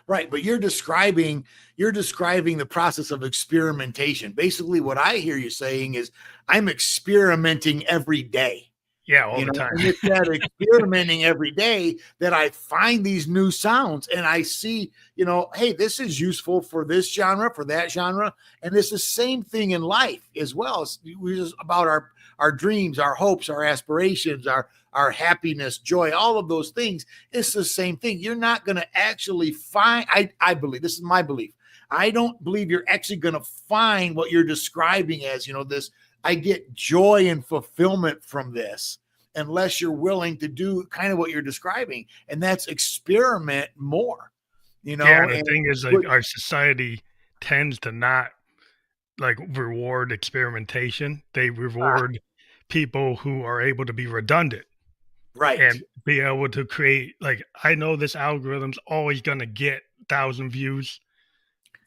Speaker 2: Right, but you're describing the process of experimentation. Basically, what I hear you saying is I'm experimenting every day.
Speaker 1: Yeah, all
Speaker 2: You
Speaker 1: the
Speaker 2: know,
Speaker 1: time.
Speaker 2: and it's that experimenting every day that I find these new sounds and I see, hey, this is useful for this genre, for that genre. And it's the same thing in life as well. It's just about our dreams, our hopes, our aspirations, our happiness, joy, all of those things. It's the same thing. You're not going to actually find, I believe, this is my belief. I don't believe you're actually going to find what you're describing as, this, I get joy and fulfillment from this, unless you're willing to do kind of what you're describing, and that's experiment more,
Speaker 1: Yeah, the
Speaker 2: and
Speaker 1: thing is, like, our society tends to not, like, reward experimentation. They
Speaker 2: ah,
Speaker 1: reward people who are able to be redundant
Speaker 2: right,
Speaker 1: and be able to create, like, I know this algorithm's always gonna get 1,000 views,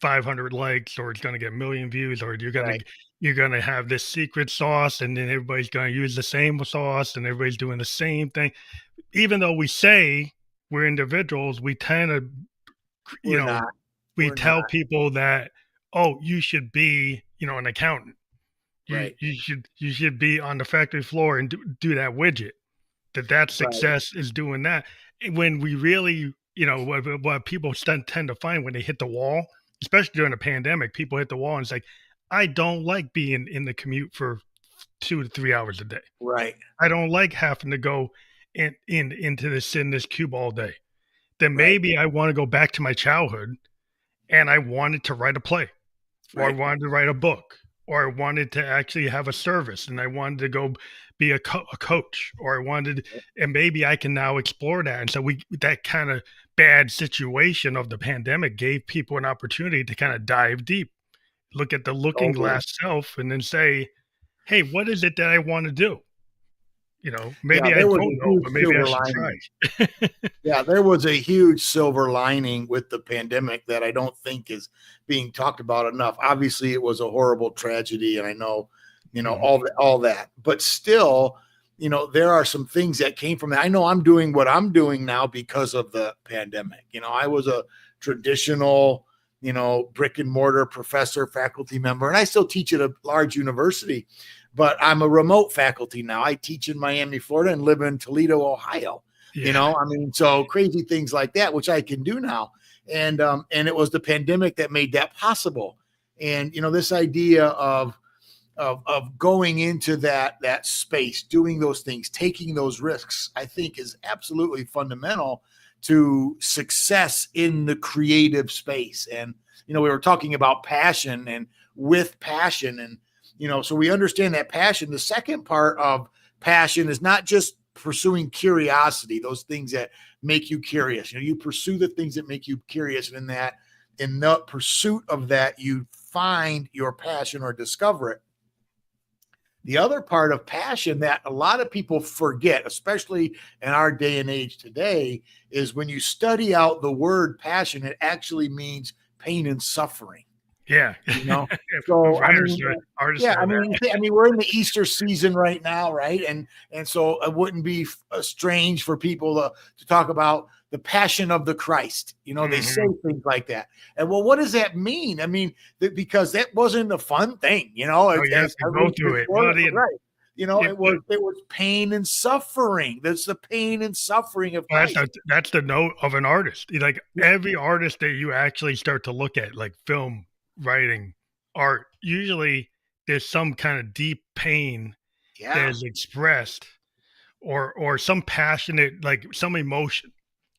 Speaker 1: 500 likes, or it's gonna get a million views, or
Speaker 2: right,
Speaker 1: you're gonna have this secret sauce, and then everybody's gonna use the same sauce, and everybody's doing the same thing. Even though we say we're individuals, we tend to, you
Speaker 2: we're
Speaker 1: know,
Speaker 2: not,
Speaker 1: we
Speaker 2: we're not,
Speaker 1: tell people that, "Oh, you should be, an accountant.
Speaker 2: right,
Speaker 1: You should be on the factory floor and do that widget. That
Speaker 2: right,
Speaker 1: success is doing that." And when we really, what people tend to find when they hit the wall, especially during the pandemic, people hit the wall and it's like, "I don't like being in the commute for 2 to 3 hours a day.
Speaker 2: right,
Speaker 1: I don't like having to go into this in this cube all day. Then
Speaker 2: right,
Speaker 1: maybe I wanna go back to my childhood and I wanted to write a play, or I
Speaker 2: right,
Speaker 1: wanted to write a book, or I wanted to actually have a service, and I wanted to go be a coach, or I wanted, and maybe I can now explore that. And so that kind of bad situation of the pandemic gave people an opportunity to kind of dive deep, look at the looking
Speaker 2: totally.
Speaker 1: glass self, and then say, "Hey, what is it that I want to do?"
Speaker 2: Yeah,
Speaker 1: Maybe I
Speaker 2: there was
Speaker 1: don't
Speaker 2: a
Speaker 1: know,
Speaker 2: huge
Speaker 1: but maybe I
Speaker 2: silver
Speaker 1: should
Speaker 2: lining.
Speaker 1: try.
Speaker 2: Yeah, there was a huge silver lining with the pandemic that I don't think is being talked about enough. Obviously, it was a horrible tragedy, and I know,
Speaker 1: Mhm.
Speaker 2: all that. But still, there are some things that came from that. I know I'm doing what I'm doing now because of the pandemic. I was a traditional, brick and mortar professor, faculty member, and I still teach at a large university, but I'm a remote faculty now. I teach in Miami, Florida, and live in Toledo, Ohio.
Speaker 1: Yeah.
Speaker 2: I mean, so crazy things like that, which I can do now. And it was the pandemic that made that possible. And this idea of going into that space, doing those things, taking those risks, I think is absolutely fundamental to success in the creative space. And we were talking about passion and with passion, and so we understand that passion. The second part of passion is not just pursuing curiosity, those things that make you curious. You pursue the things that make you curious, and in the pursuit of that, you find your passion or discover it. The other part of passion that a lot of people forget, especially in our day and age today, is when you study out the word passion, it actually means pain and suffering.
Speaker 1: Yeah.
Speaker 2: You know,
Speaker 1: If
Speaker 2: so
Speaker 1: I
Speaker 2: I mean, yeah, I
Speaker 1: understand
Speaker 2: mean,
Speaker 1: that.
Speaker 2: I mean, we're in the Easter season right now, right? And so it wouldn't be strange for people to talk about the passion of the Christ. They say
Speaker 1: Mhm.
Speaker 2: things like that, and well, what does that mean? I mean, because that wasn't a fun thing,
Speaker 1: Oh, you have
Speaker 2: as
Speaker 1: to go
Speaker 2: every
Speaker 1: through it. Well,
Speaker 2: historical, right?
Speaker 1: yeah,
Speaker 2: It was pain and suffering. That's the pain and suffering of Christ.
Speaker 1: that's the note of an artist. Like,
Speaker 2: Yeah,
Speaker 1: every artist that you actually start to look at, like film, writing, art, usually there's some kind of deep pain that
Speaker 2: yeah,
Speaker 1: is expressed, or some passionate, like, some emotion,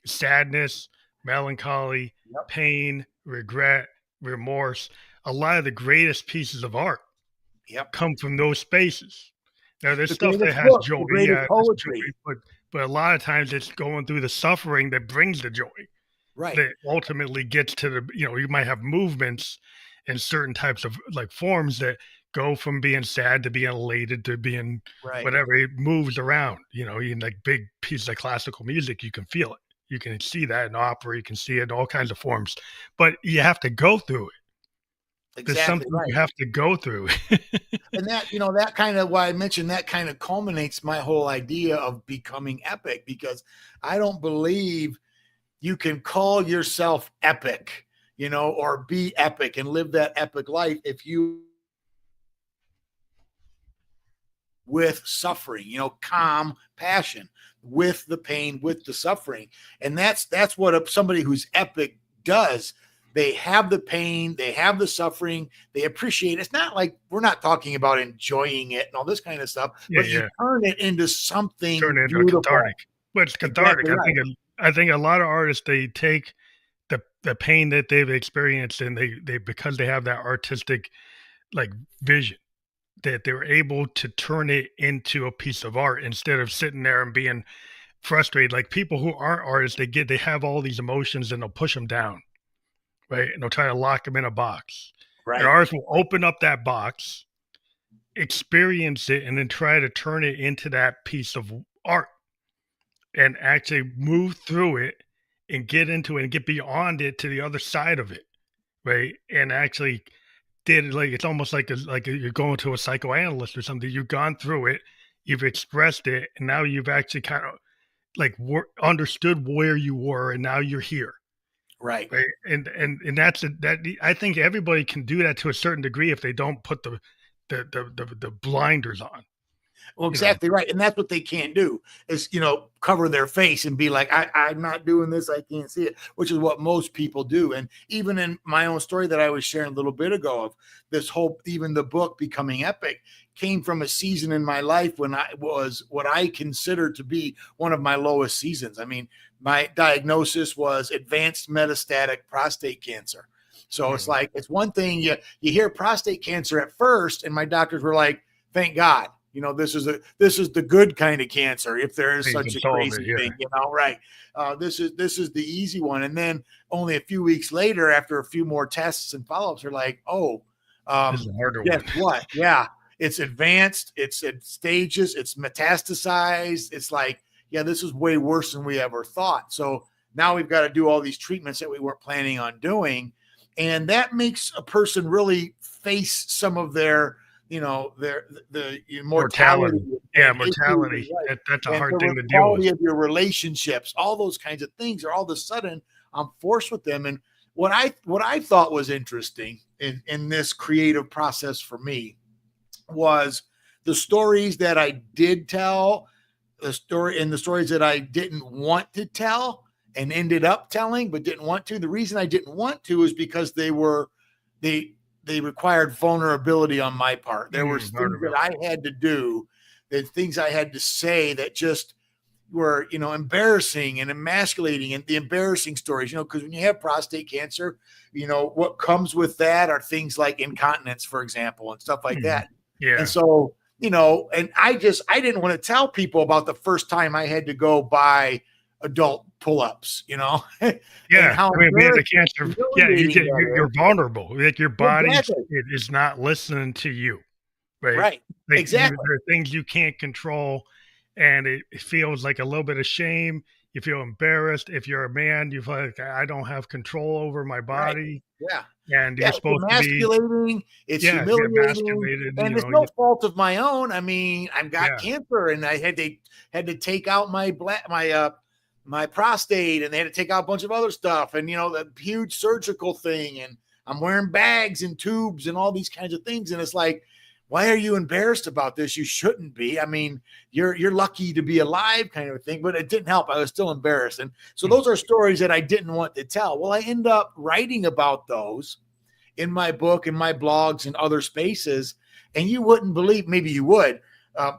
Speaker 1: sadness, melancholy,
Speaker 2: yep.
Speaker 1: pain, regret, remorse. A lot of the greatest pieces of art
Speaker 2: Yep.
Speaker 1: come from those spaces. Now, there's
Speaker 2: The
Speaker 1: stuff that
Speaker 2: greatest
Speaker 1: has
Speaker 2: book,
Speaker 1: joy,
Speaker 2: the greatest
Speaker 1: yeah, there's joy,
Speaker 2: poetry,
Speaker 1: but a lot of times it's going through the suffering that brings the joy,
Speaker 2: right?
Speaker 1: that ultimately gets to the, you might have movements in certain types of, like, forms that go from being sad to being elated to being
Speaker 2: Right.
Speaker 1: whatever. It moves around, in, like, big pieces of classical music, you can feel it. You can see that in opera, you can see it in all kinds of forms, but you have to go through it. There's
Speaker 2: Exactly
Speaker 1: something
Speaker 2: right.
Speaker 1: you have to go through.
Speaker 2: And that kind of why I mentioned that kind of culminates my whole idea of becoming epic, because I don't believe you can call yourself epic, or be epic and live that epic life if you with suffering, calm passion with the pain, with the suffering. And that's what somebody who's epic does. They have the pain, they have the suffering, they appreciate it. It's not like we're not talking about enjoying it and all this kind of stuff,
Speaker 1: Yeah,
Speaker 2: but you
Speaker 1: yeah.
Speaker 2: turn it into
Speaker 1: Turn
Speaker 2: something
Speaker 1: it into a
Speaker 2: beautiful.
Speaker 1: cathartic. But it's cathartic.
Speaker 2: Exactly right.
Speaker 1: I think a lot of artists, they take the pain that they've experienced, and they because they have that artistic, like, vision, that they're able to turn it into a piece of art instead of sitting there and being frustrated. Like, people who aren't artists, they have all these emotions and they'll push them down, right? And they'll try to lock them in a box. And
Speaker 2: Right.
Speaker 1: artists will open up that box, experience it, and then try to turn it into that piece of art and actually move through it and get into it and get beyond it to the other side of it, right? And actually did it, like, it's almost you're going to a psychoanalyst or something. You've gone through it, you've expressed it, and now you've actually kind of understood where you were, and now you're here,
Speaker 2: Right.
Speaker 1: right? And that I think everybody can do that to a certain degree if they don't put the blinders on,
Speaker 2: Well,
Speaker 1: you know.
Speaker 2: exactly right. And that's what they can't do is, cover their face and be like, I'm not doing this. I can't see it, which is what most people do. And even in my own story that I was sharing a little bit ago of this whole, even the book Becoming Epic came from a season in my life when I was what I consider to be one of my lowest seasons. I mean, my diagnosis was advanced metastatic prostate cancer. So it's
Speaker 1: Mhm.
Speaker 2: like, it's one thing you hear prostate cancer at first, and my doctors were like, thank God, this is the good kind of cancer, if there is
Speaker 1: You can
Speaker 2: such a
Speaker 1: solve it,
Speaker 2: crazy
Speaker 1: yeah.
Speaker 2: thing, right. This is the easy one. And then only a few weeks later, after a few more tests and follow-ups, are like, oh,
Speaker 1: This is a harder
Speaker 2: guess
Speaker 1: one.
Speaker 2: what? Yeah, it's advanced, it's at stages, it's metastasized. It's like, yeah, this is way worse than we ever thought. So now we've got to do all these treatments that we weren't planning on doing. And that makes a person really face some of their, the mortality
Speaker 1: Mortality. Yeah,
Speaker 2: and issues,
Speaker 1: mortality.
Speaker 2: and right,
Speaker 1: That's a
Speaker 2: and
Speaker 1: hard
Speaker 2: the
Speaker 1: thing to deal with.
Speaker 2: quality of your relationships, all those kinds of things are all of a sudden I'm forced with them. And what I thought was interesting in this creative process for me was the stories that I did tell, the stories that I didn't want to tell and ended up telling but didn't want to. The reason I didn't want to is because they they required vulnerability on my part. There were things that I
Speaker 1: Vulnerability.
Speaker 2: had to do, that things I had to say that just were, embarrassing and emasculating, and the embarrassing stories, because when you have prostate cancer, what comes with that are things like incontinence, for example, and stuff like
Speaker 1: Mhm.
Speaker 2: that. And
Speaker 1: Yeah.
Speaker 2: so, and I didn't want to tell people about the first time I had to go buy adult pull-ups, and
Speaker 1: Yeah.
Speaker 2: how
Speaker 1: I mean, we had the
Speaker 2: embarrassing,
Speaker 1: cancer. Yeah,
Speaker 2: humiliating that
Speaker 1: you're vulnerable. Like, your
Speaker 2: is.
Speaker 1: body
Speaker 2: Exactly.
Speaker 1: is not listening to you, right?
Speaker 2: Right.
Speaker 1: Like,
Speaker 2: Exactly.
Speaker 1: there are things you can't control, and it feels like a little bit of shame. You feel embarrassed. If you're a man, you feel like, I don't have control over my
Speaker 2: Right.
Speaker 1: body,
Speaker 2: Yeah.
Speaker 1: and
Speaker 2: Yeah,
Speaker 1: you're
Speaker 2: it's
Speaker 1: supposed to be,
Speaker 2: emasculating, it's
Speaker 1: yeah, get
Speaker 2: humiliating,
Speaker 1: emasculated,
Speaker 2: and it's no
Speaker 1: you
Speaker 2: fault of my own. I mean, I've got
Speaker 1: yeah,
Speaker 2: cancer, and I had to take out my prostate, and they had to take out a bunch of other stuff, and the huge surgical thing, and I'm wearing bags and tubes and all these kinds of things, and it's like, why are you embarrassed about this? You shouldn't be. I mean, you're lucky to be alive, kind of a thing. But it didn't help. I was still embarrassed, and so
Speaker 1: mm,
Speaker 2: those are stories that I didn't want to tell. Well, I end up writing about those in my book, in my blogs, and other spaces. And you wouldn't believe, maybe you would.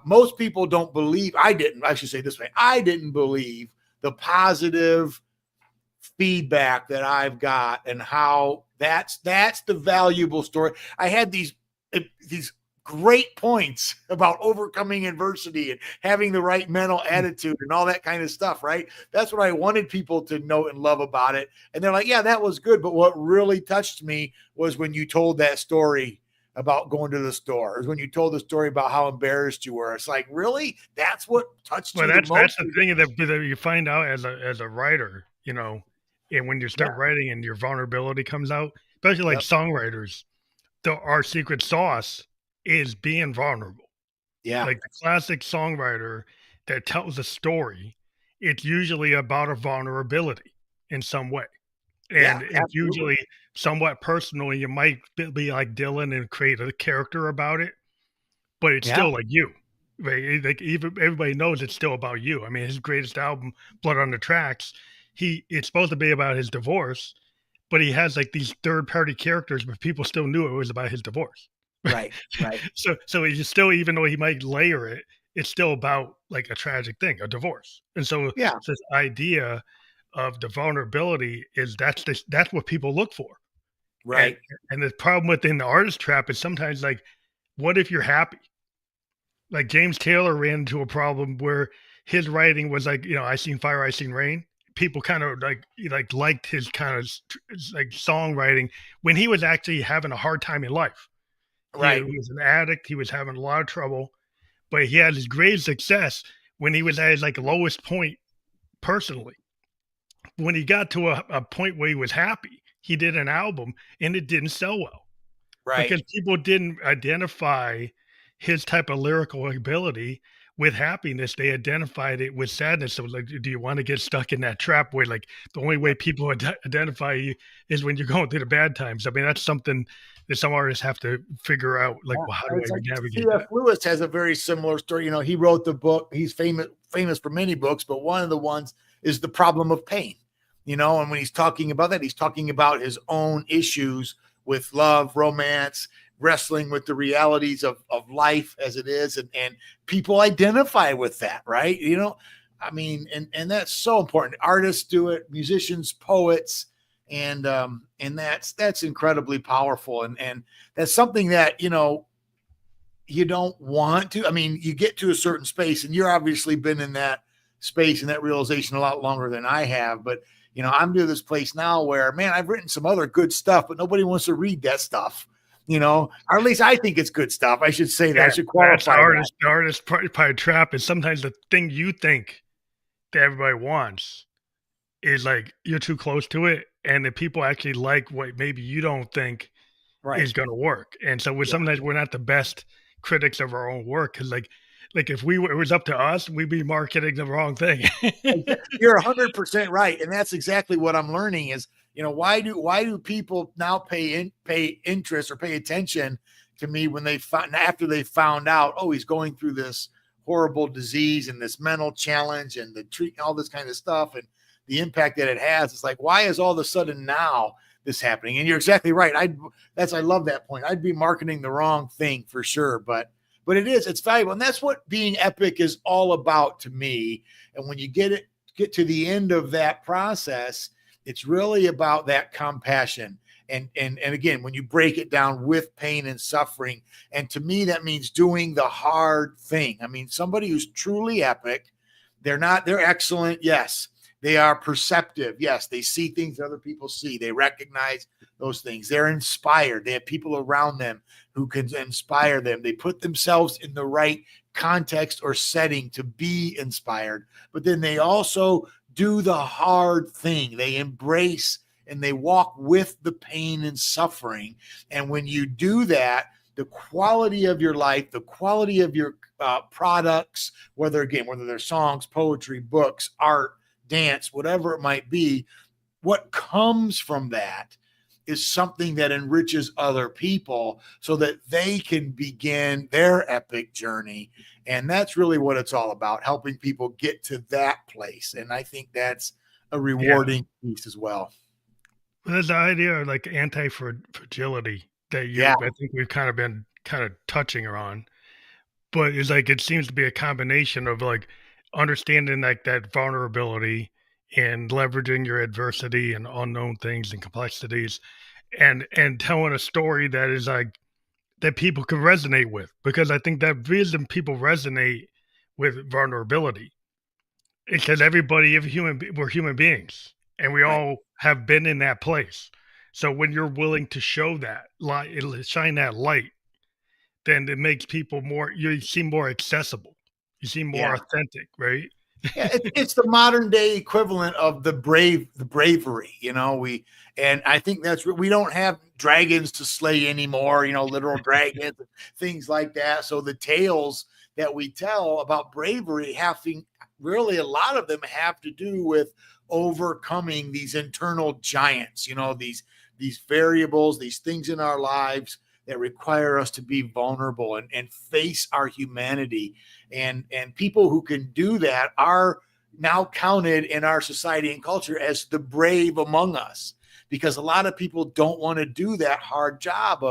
Speaker 2: Most people don't believe, I didn't, I should say this way, I didn't believe the positive feedback that I've got, and how that's the valuable story. I had these great points about overcoming adversity and having the right mental
Speaker 1: mm.
Speaker 2: attitude and all that kind of stuff, right? That's what I wanted people to know and love about it. And they're like, yeah, that was good. But what really touched me was when you told that story about going to the store, is when you told the story about how embarrassed you were. It's like, really? That's what touched
Speaker 1: Well,
Speaker 2: you the
Speaker 1: that's
Speaker 2: most?
Speaker 1: the thing that you find out as a writer, and when you start
Speaker 2: Yeah.
Speaker 1: writing and your vulnerability comes out, especially like
Speaker 2: Yep.
Speaker 1: songwriters, our secret sauce is being vulnerable.
Speaker 2: Yeah.
Speaker 1: Like the classic songwriter that tells a story, it's usually about a vulnerability. in some way.
Speaker 2: Yeah,
Speaker 1: And it's
Speaker 2: absolutely.
Speaker 1: usually somewhat personal. You might be like Dylan and create a character about it, but it's
Speaker 2: Yeah,
Speaker 1: still like you. Right? Like even everybody knows it's still about you. I mean, his greatest album, Blood on the Tracks, it's supposed to be about his divorce, but he has like these third party characters, but people still knew it was about his divorce.
Speaker 2: right, right.
Speaker 1: So he's still, even though he might layer it, it's still about like a tragic thing, a divorce. And
Speaker 2: Yeah,
Speaker 1: so this idea of the vulnerability is that's what people look for. And
Speaker 2: right,
Speaker 1: the problem within the artist trap is sometimes like, what if you're happy? Like James Taylor ran into a problem where his writing was like, I seen fire, I seen rain. People kind of liked his kind of like songwriting when he was actually having a hard time in life. He
Speaker 2: right,
Speaker 1: was an addict. He was having a lot of trouble, but he had his great success when he was at his like lowest point personally. When he got to a point where he was happy, he did an album and it didn't sell well
Speaker 2: right.
Speaker 1: because people didn't identify his type of lyrical ability with happiness. They identified it with sadness. So, like, do you want to get stuck in that trap where, like, the only way people identify you is when you're going through the bad times? I mean, that's something that some artists have to figure out. Like,
Speaker 2: Yeah.
Speaker 1: well, how do
Speaker 2: It's
Speaker 1: I
Speaker 2: like
Speaker 1: navigate
Speaker 2: C.F.
Speaker 1: that?
Speaker 2: Lewis has a very similar story. He wrote the book. He's famous for many books, but one of the ones is The Problem of Pain. And when he's talking about that, he's talking about his own issues with love, romance, wrestling with the realities of life as it is, and people identify with that, right? I mean, and that's so important. Artists do it, musicians, poets, and that's incredibly powerful, and that's something that you don't want to. I mean, you get to a certain space, and you're obviously been in that space and that realization a lot longer than I have. But I'm to this place now where, man, I've written some other good stuff, but nobody wants to read that stuff. Or at least I think it's good stuff. I should say that. I
Speaker 1: Yeah,
Speaker 2: should
Speaker 1: that's
Speaker 2: qualify that.
Speaker 1: the artist probably trap is sometimes the thing you think that everybody wants is like you're too close to it, and the people actually like what maybe you don't think
Speaker 2: Right.
Speaker 1: is gonna work. And so
Speaker 2: Yeah.
Speaker 1: sometimes we're not the best critics of our own work because like if it was up to us, we'd be marketing the wrong thing.
Speaker 2: You're 100% right, and that's exactly what I'm learning is, why do people now pay interest or pay attention to me when after they found out, oh, he's going through this horrible disease and this mental challenge and the treatment, all this kind of stuff, and the impact that it has. It's like, why is all of a sudden now this happening? And you're exactly right. I love that point. I'd be marketing the wrong thing for sure, but it's valuable, and that's what being epic is all about to me. And when you get to the end of that process, it's really about that compassion. And again, when you break it down with pain and suffering, and to me, that means doing the hard thing. I mean, somebody who's truly epic, they're excellent. Yes. They are perceptive. Yes. They see things other people see. They recognize those things. They're inspired. They have people around them who can inspire them. They put themselves in the right context or setting to be inspired, but then they also do the hard thing. They embrace and they walk with the pain and suffering. And when you do that, the quality of your life, the quality of your products, whether they're songs, poetry, books, art, dance, whatever it might be, what comes from that is something that enriches other people so that they can begin their epic journey. And that's really what it's all about, helping people get to that place. And I think that's a
Speaker 1: Yeah.
Speaker 2: rewarding piece as well.
Speaker 1: There's the idea of like anti-fragility that
Speaker 2: Yeah,
Speaker 1: I think we've kind of been kind of touching on, but it's like it seems to be a combination of like understanding like that vulnerability and leveraging your adversity and unknown things and complexities and telling a story that is like that people can resonate with, because I think that reason people resonate with vulnerability is because we're human beings and we
Speaker 2: right.
Speaker 1: all have been in that place. So when you're willing to show that light, shine that light, then it makes people you seem more accessible. You seem more
Speaker 2: Yeah.
Speaker 1: authentic, right?
Speaker 2: Yeah, it's the modern day equivalent of the bravery, and I think we don't have dragons to slay anymore, literal dragons, things like that. So the tales that we tell about bravery really a lot of them have to do with overcoming these internal giants, these variables, these things in our lives that require us to be vulnerable and face our humanity. And people who can do that are now counted in our society and culture as the brave among us, because a lot of people don't want to do that hard job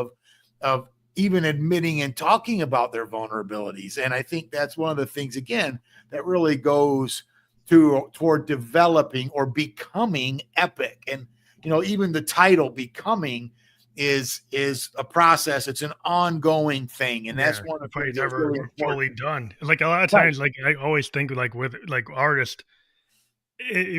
Speaker 2: of even admitting and talking about their vulnerabilities. And I think that's one of the things, again, that really goes toward developing or becoming epic. And even the title "Becoming" is a process. It's an ongoing thing, and that's
Speaker 1: Yeah,
Speaker 2: one
Speaker 1: you're
Speaker 2: of the
Speaker 1: probably
Speaker 2: things that's
Speaker 1: never
Speaker 2: really
Speaker 1: fully
Speaker 2: important.
Speaker 1: done. Like a lot of
Speaker 2: Right.
Speaker 1: times, like I always think like with like artists,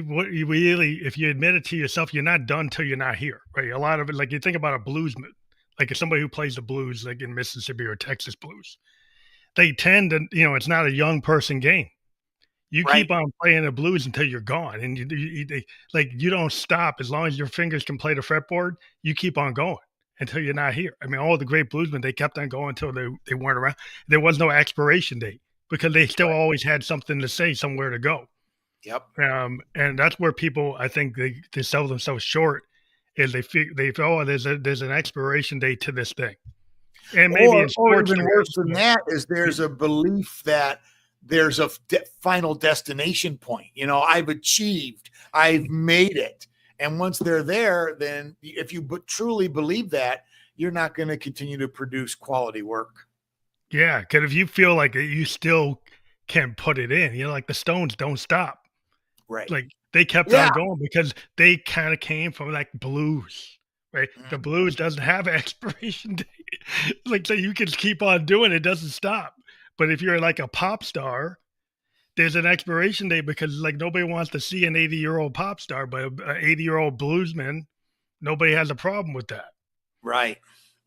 Speaker 1: what you really, if you admit it to yourself, you're not done till you're not here, right? A lot of it, like you think about a bluesman, like if somebody who plays the blues, like in Mississippi or Texas blues, they tend to, it's not a young person game. You
Speaker 2: Right.
Speaker 1: keep on playing the blues until you're gone, and like you don't stop as long as your fingers can play the fretboard. You keep on going until you're not here. I mean, all the great bluesmen, they kept on going until they weren't around. There was no expiration date because they still
Speaker 2: Right.
Speaker 1: always had something to say, somewhere to go.
Speaker 2: Yep.
Speaker 1: And that's where people, I think, they sell themselves short. Is they feel, oh, there's an expiration date to this thing, and maybe in
Speaker 2: Or
Speaker 1: sports
Speaker 2: even
Speaker 1: there
Speaker 2: worse
Speaker 1: is.
Speaker 2: than that is there's a belief that there's a final destination point. I've achieved, I've made it. And once they're there, then if you truly believe that, you're not going to continue to produce quality work.
Speaker 1: Yeah, because if you feel like you still can put it in, like the Stones don't stop.
Speaker 2: Right.
Speaker 1: Like they kept
Speaker 2: Yeah.
Speaker 1: on going because they kind of came from like blues, right? The
Speaker 2: Mhm.
Speaker 1: blues doesn't have an expiration date. Like so you can keep on doing it, doesn't stop. But if you're like a pop star, there's an expiration date because like nobody wants to see an 80-year-old pop star, but an 80-year-old bluesman, nobody has a problem with that.
Speaker 2: Right.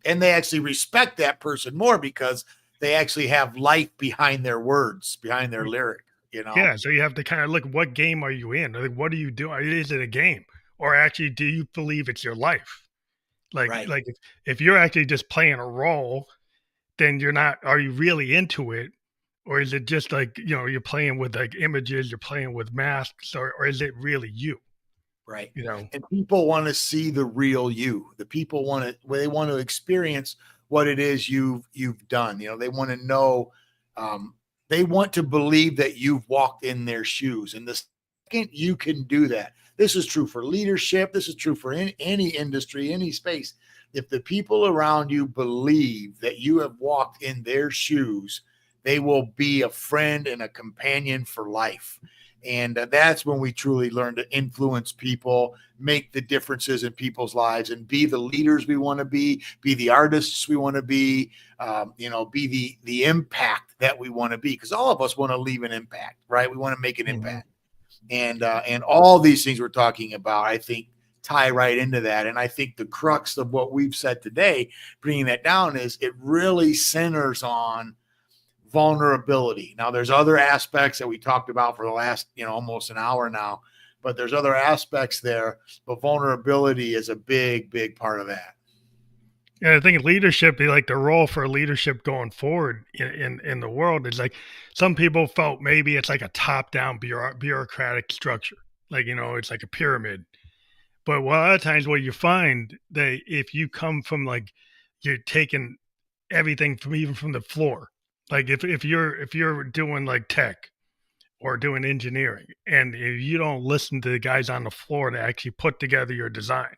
Speaker 2: And they actually respect that person more because they actually have life behind their words, behind their lyric.
Speaker 1: Yeah, so you have to kind of look, what game are you in? Like, what are you doing? Is it a game, or actually, do you believe it's your life?
Speaker 2: Right.
Speaker 1: Like if you're actually just playing a role, then you're not. Are you really into it, or is it just like you're playing with like images, you're playing with masks, or is it really you?
Speaker 2: Right.
Speaker 1: You know?
Speaker 2: And people want to see the real you. The people they want to experience what it is you've done. They want to know, um, they want to believe that you've walked in their shoes. And the second you can do that, this is true for leadership. This is true for any industry, any space. If the people around you believe that you have walked in their shoes, they will be a friend and a companion for life. And that's when we truly learn to influence people, make the differences in people's lives, and be the leaders we want to be the artists we want to be the impact that we want to be. Because all of us want to leave an impact, right? We want to make an
Speaker 1: Mhm.
Speaker 2: impact, and all these things we're talking about, I think, tie right into that. And I think the crux of what we've said today, bringing that down, is it really centers on vulnerability. Now, there's other aspects that we talked about for the last, almost an hour now, but there's other aspects there. But vulnerability is a big, big part of that.
Speaker 1: And I think leadership, like the role for leadership going forward in the world is like some people felt maybe it's like a top down bureaucratic structure, like it's like a pyramid. But a lot of times, what you find that if you come from like you're taking everything from even from the floor, like if you're doing like tech or doing engineering, and if you don't listen to the guys on the floor to actually put together your design,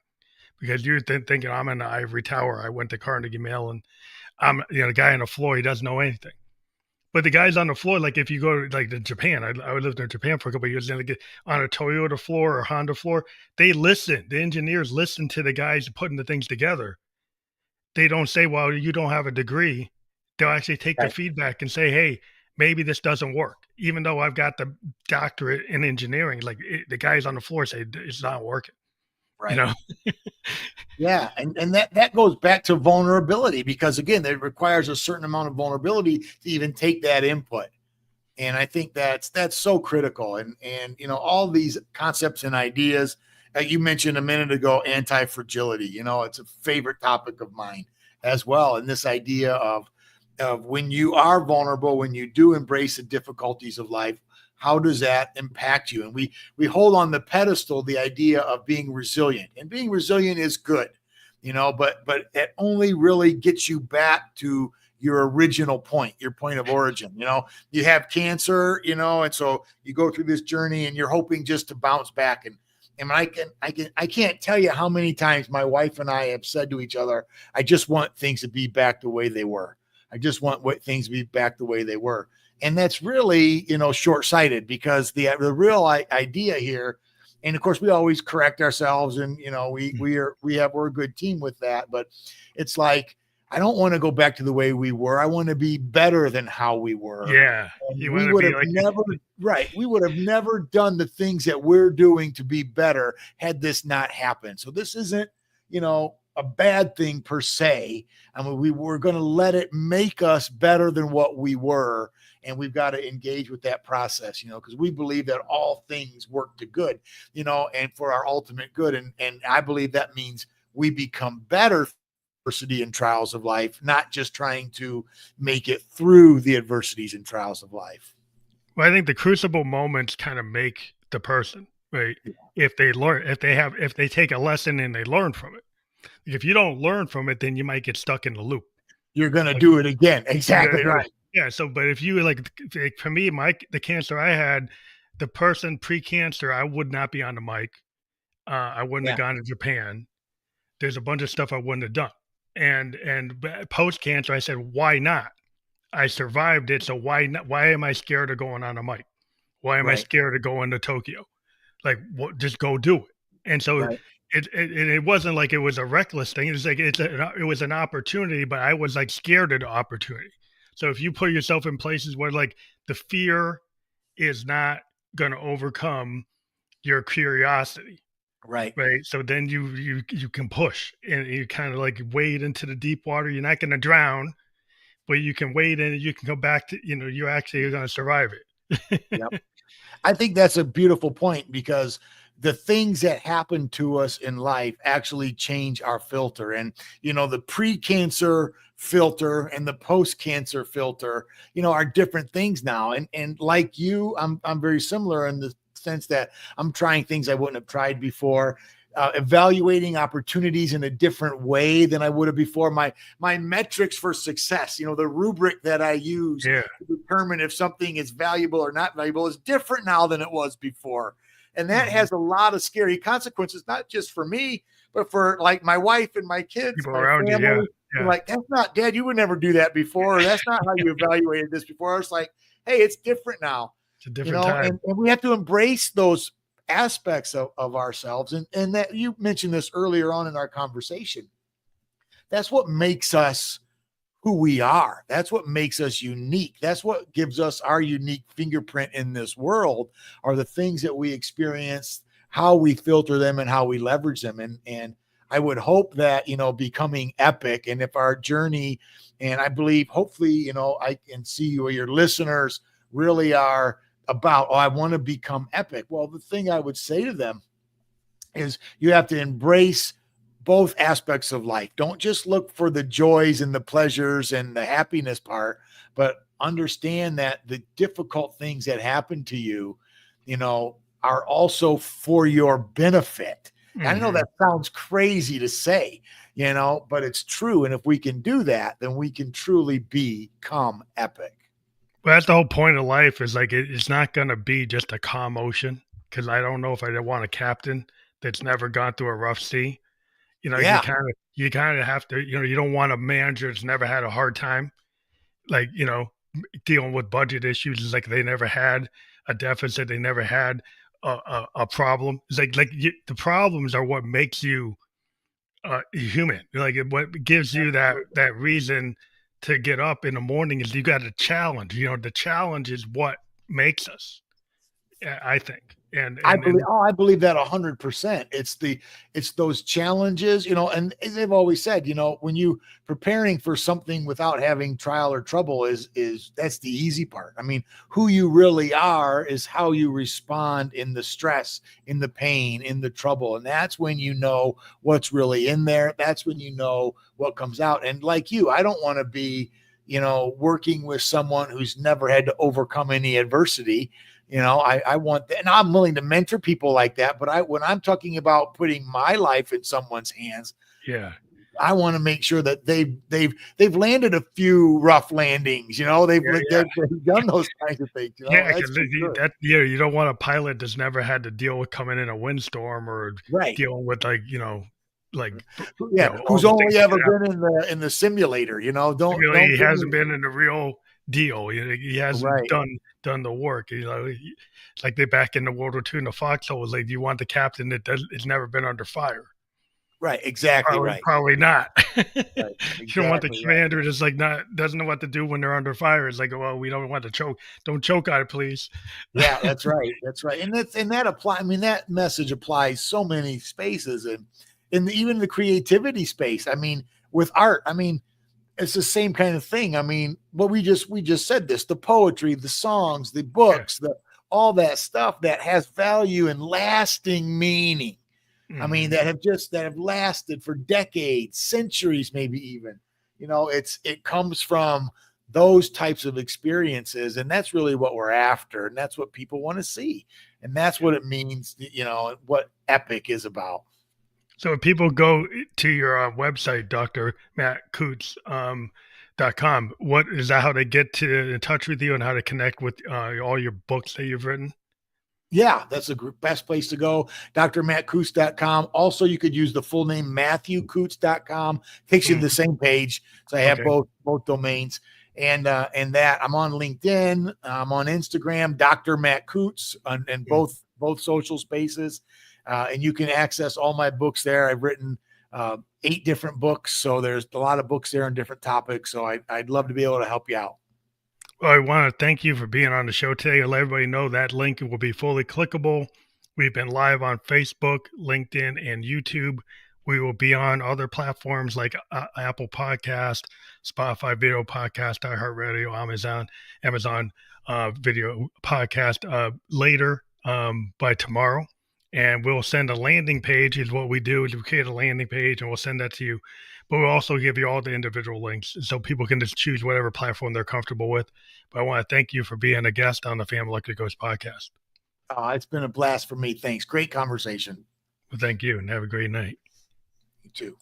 Speaker 1: because you're thinking I'm in the ivory tower, I went to Carnegie Mellon, I'm the guy on the floor, he doesn't know anything. But the guys on the floor, like if you go like to Japan, I lived in Japan for a couple of years, and they get on a Toyota floor or Honda floor, they listen. The engineers listen to the guys putting the things together. They don't say, "Well, you don't have a degree." They'll actually take the
Speaker 2: Right.
Speaker 1: feedback and say, "Hey, maybe this doesn't work." Even though I've got the doctorate in engineering, like the guys on the floor say it's not working. You
Speaker 2: Right.
Speaker 1: know?
Speaker 2: Yeah. And that goes back to vulnerability, because again, it requires a certain amount of vulnerability to even take that input. And I think that's so critical. And all these concepts and ideas, you mentioned a minute ago, anti-fragility. It's a favorite topic of mine as well. And this idea of when you are vulnerable, when you do embrace the difficulties of life, how does that impact you? And we hold on the pedestal the idea of being resilient, and being resilient is good, but it only really gets you back to your original point, your point of origin. You have cancer, and so you go through this journey and you're hoping just to bounce back. And I can't tell you how many times my wife and I have said to each other, I just want things to be back the way they were. I just want things to be back the way they were. And that's really, short-sighted, because the real idea here, and of course we always correct ourselves, and we're a good team with that, but it's like, I don't want to go back to the way we were. I want to be better than how we were.
Speaker 1: Yeah. You want
Speaker 2: We
Speaker 1: to
Speaker 2: would
Speaker 1: be
Speaker 2: have
Speaker 1: like,
Speaker 2: never, right. We would have never done the things that we're doing to be better had this not happened. So this isn't, a bad thing per se. I mean, we were going to let it make us better than what we were. And we've got to engage with that process, because we believe that all things work to good, and for our ultimate good. And I believe that means we become better adversity and trials of life, not just trying to make it through the adversities and trials of life.
Speaker 1: well, I think the crucible moments kind of make the person, right?
Speaker 2: Yeah.
Speaker 1: If they take a lesson and they learn from it. If you don't learn from it, then you might get stuck in the loop.
Speaker 2: You're going to do it again. Exactly
Speaker 1: Yeah,
Speaker 2: right.
Speaker 1: yeah. So, but if you like for me, the cancer I had, the person pre-cancer, I would not be on the mic. I wouldn't have gone to Japan. There's a bunch of stuff I wouldn't have done. And post-cancer, I said, why not? I survived it, so why not? Why am I scared of going on a mic? Why am I scared of going to Tokyo? Like, just go do it. And so it wasn't like it was a reckless thing. It was like it was an opportunity, but I was like scared of the opportunity. So if you put yourself in places where like the fear is not going to overcome your curiosity,
Speaker 2: right.
Speaker 1: So then you can push and you kind of like wade into the deep water. You're not going to drown, but you can wade in and you can go back to, you're actually going to survive it.
Speaker 2: Yep. I think that's a beautiful point, because the things that happen to us in life actually change our filter. And, the pre-cancer filter and the post-cancer filter, are different things now. And like you, I'm very similar in the sense that I'm trying things I wouldn't have tried before. Evaluating opportunities in a different way than I would have before. My metrics for success, the rubric that I use to determine if something is valuable or not valuable, is different now than it was before. And that has a lot of scary consequences, not just for me, but for like my wife and my kids,
Speaker 1: People
Speaker 2: my
Speaker 1: around
Speaker 2: family.
Speaker 1: you. Yeah.
Speaker 2: Like, that's not, Dad, you would never do that before. Or, that's not how you evaluated this before. It's like, hey, it's different now.
Speaker 1: It's a different time.
Speaker 2: And we have to embrace those aspects of ourselves. And that, you mentioned this earlier on in our conversation. That's what makes us who we are. That's what makes us unique. That's what gives us our unique fingerprint in this world, are the things that we experience, how we filter them, and how we leverage them. And I would hope that, becoming epic, and if our journey, and I believe hopefully, I can see your listeners really are about, I want to become epic. Well, the thing I would say to them is, you have to embrace both aspects of life. Don't just look for the joys and the pleasures and the happiness part, but understand that the difficult things that happen to you, are also for your benefit. Mm-hmm. I know that sounds crazy to say, but it's true. And if we can do that, then we can truly become epic.
Speaker 1: Well, that's the whole point of life, is like, it's not going to be just a calm ocean, because I don't know if I want a captain that's never gone through a rough sea. You kind of have to, you don't want a manager that's never had a hard time, like, dealing with budget issues. It's like they never had a deficit. They never had a problem. It's the problems are what makes you human. Like, what gives you that reason to get up in the morning is you got a challenge. The challenge is what makes us, I think. And
Speaker 2: I believe that 100%. It's those challenges, and they've always said, when you preparing for something without having trial or trouble is that's the easy part. I mean, who you really are is how you respond in the stress, in the pain, in the trouble. And that's when you know what's really in there. That's when you know what comes out. And like you, I don't want to be, working with someone who's never had to overcome any adversity. I want that, and I'm willing to mentor people like that. But when I'm talking about putting my life in someone's hands,
Speaker 1: Yeah.
Speaker 2: I want to make sure that they've landed a few rough landings.
Speaker 1: Yeah.
Speaker 2: They've done those kinds of things.
Speaker 1: Yeah,
Speaker 2: That's for sure.
Speaker 1: you don't want a pilot that's never had to deal with coming in a windstorm or
Speaker 2: Right.
Speaker 1: dealing with like
Speaker 2: Yeah.
Speaker 1: all
Speaker 2: Who's
Speaker 1: the things
Speaker 2: only
Speaker 1: that
Speaker 2: ever
Speaker 1: can happen.
Speaker 2: been in the simulator? Don't
Speaker 1: He
Speaker 2: give me
Speaker 1: hasn't been in the real deal. He hasn't
Speaker 2: right.
Speaker 1: done the work. It's like they back in the World War II in the foxhole was like, do you want the captain that has never been under fire?
Speaker 2: Right. Exactly right.
Speaker 1: Probably not.
Speaker 2: Right.
Speaker 1: You don't want the
Speaker 2: Exactly right.
Speaker 1: commander that's like not doesn't know what to do when they're under fire. It's like, well, we don't want to choke. Don't choke on it, please.
Speaker 2: Yeah, that's right. That's right. And that apply. I mean, that message applies so many spaces, and even the creativity space. I mean, with art, I mean, it's the same kind of thing. I mean, what we just said this: the poetry, the songs, the
Speaker 1: Yeah.
Speaker 2: books, the all that stuff that has value and lasting meaning. I mean,
Speaker 1: Hmm.
Speaker 2: that have lasted for decades, centuries, maybe even. It comes from those types of experiences, and that's really what we're after, and that's what people want to see, and that's what it means. What epic is about.
Speaker 1: So if people go to your website, Dr. Matt Kutz, .com, what is that how they get in touch with you and how to connect with all your books that you've written?
Speaker 2: Yeah, that's the best place to go. drmattkutz.com. Also, you could use the full name matthewkutz.com. Takes you to the
Speaker 1: Mhm.
Speaker 2: same page. So I have
Speaker 1: Okay.
Speaker 2: both domains. And that I'm on LinkedIn, I'm on Instagram, Dr. Matt Kutz, and
Speaker 1: Mm.
Speaker 2: both social spaces. And you can access all my books there. I've written 8 different books, so there's a lot of books there on different topics. So I'd love to be able to help you out.
Speaker 1: Well, I want to thank you for being on the show today. I'll let everybody know that link will be fully clickable. We've been live on Facebook, LinkedIn, and YouTube. We will be on other platforms like Apple Podcast, Spotify Video Podcast, iHeartRadio, Amazon Video Podcast later by tomorrow. And we'll send a landing page is what we do is we create a landing page and we'll send that to you. But we'll also give you all the individual links so people can just choose whatever platform they're comfortable with. But I want to thank you for being a guest on the Family Electric Ghost podcast.
Speaker 2: It's been a blast for me. Thanks. Great conversation.
Speaker 1: Well, thank you and have a great night.
Speaker 2: You too.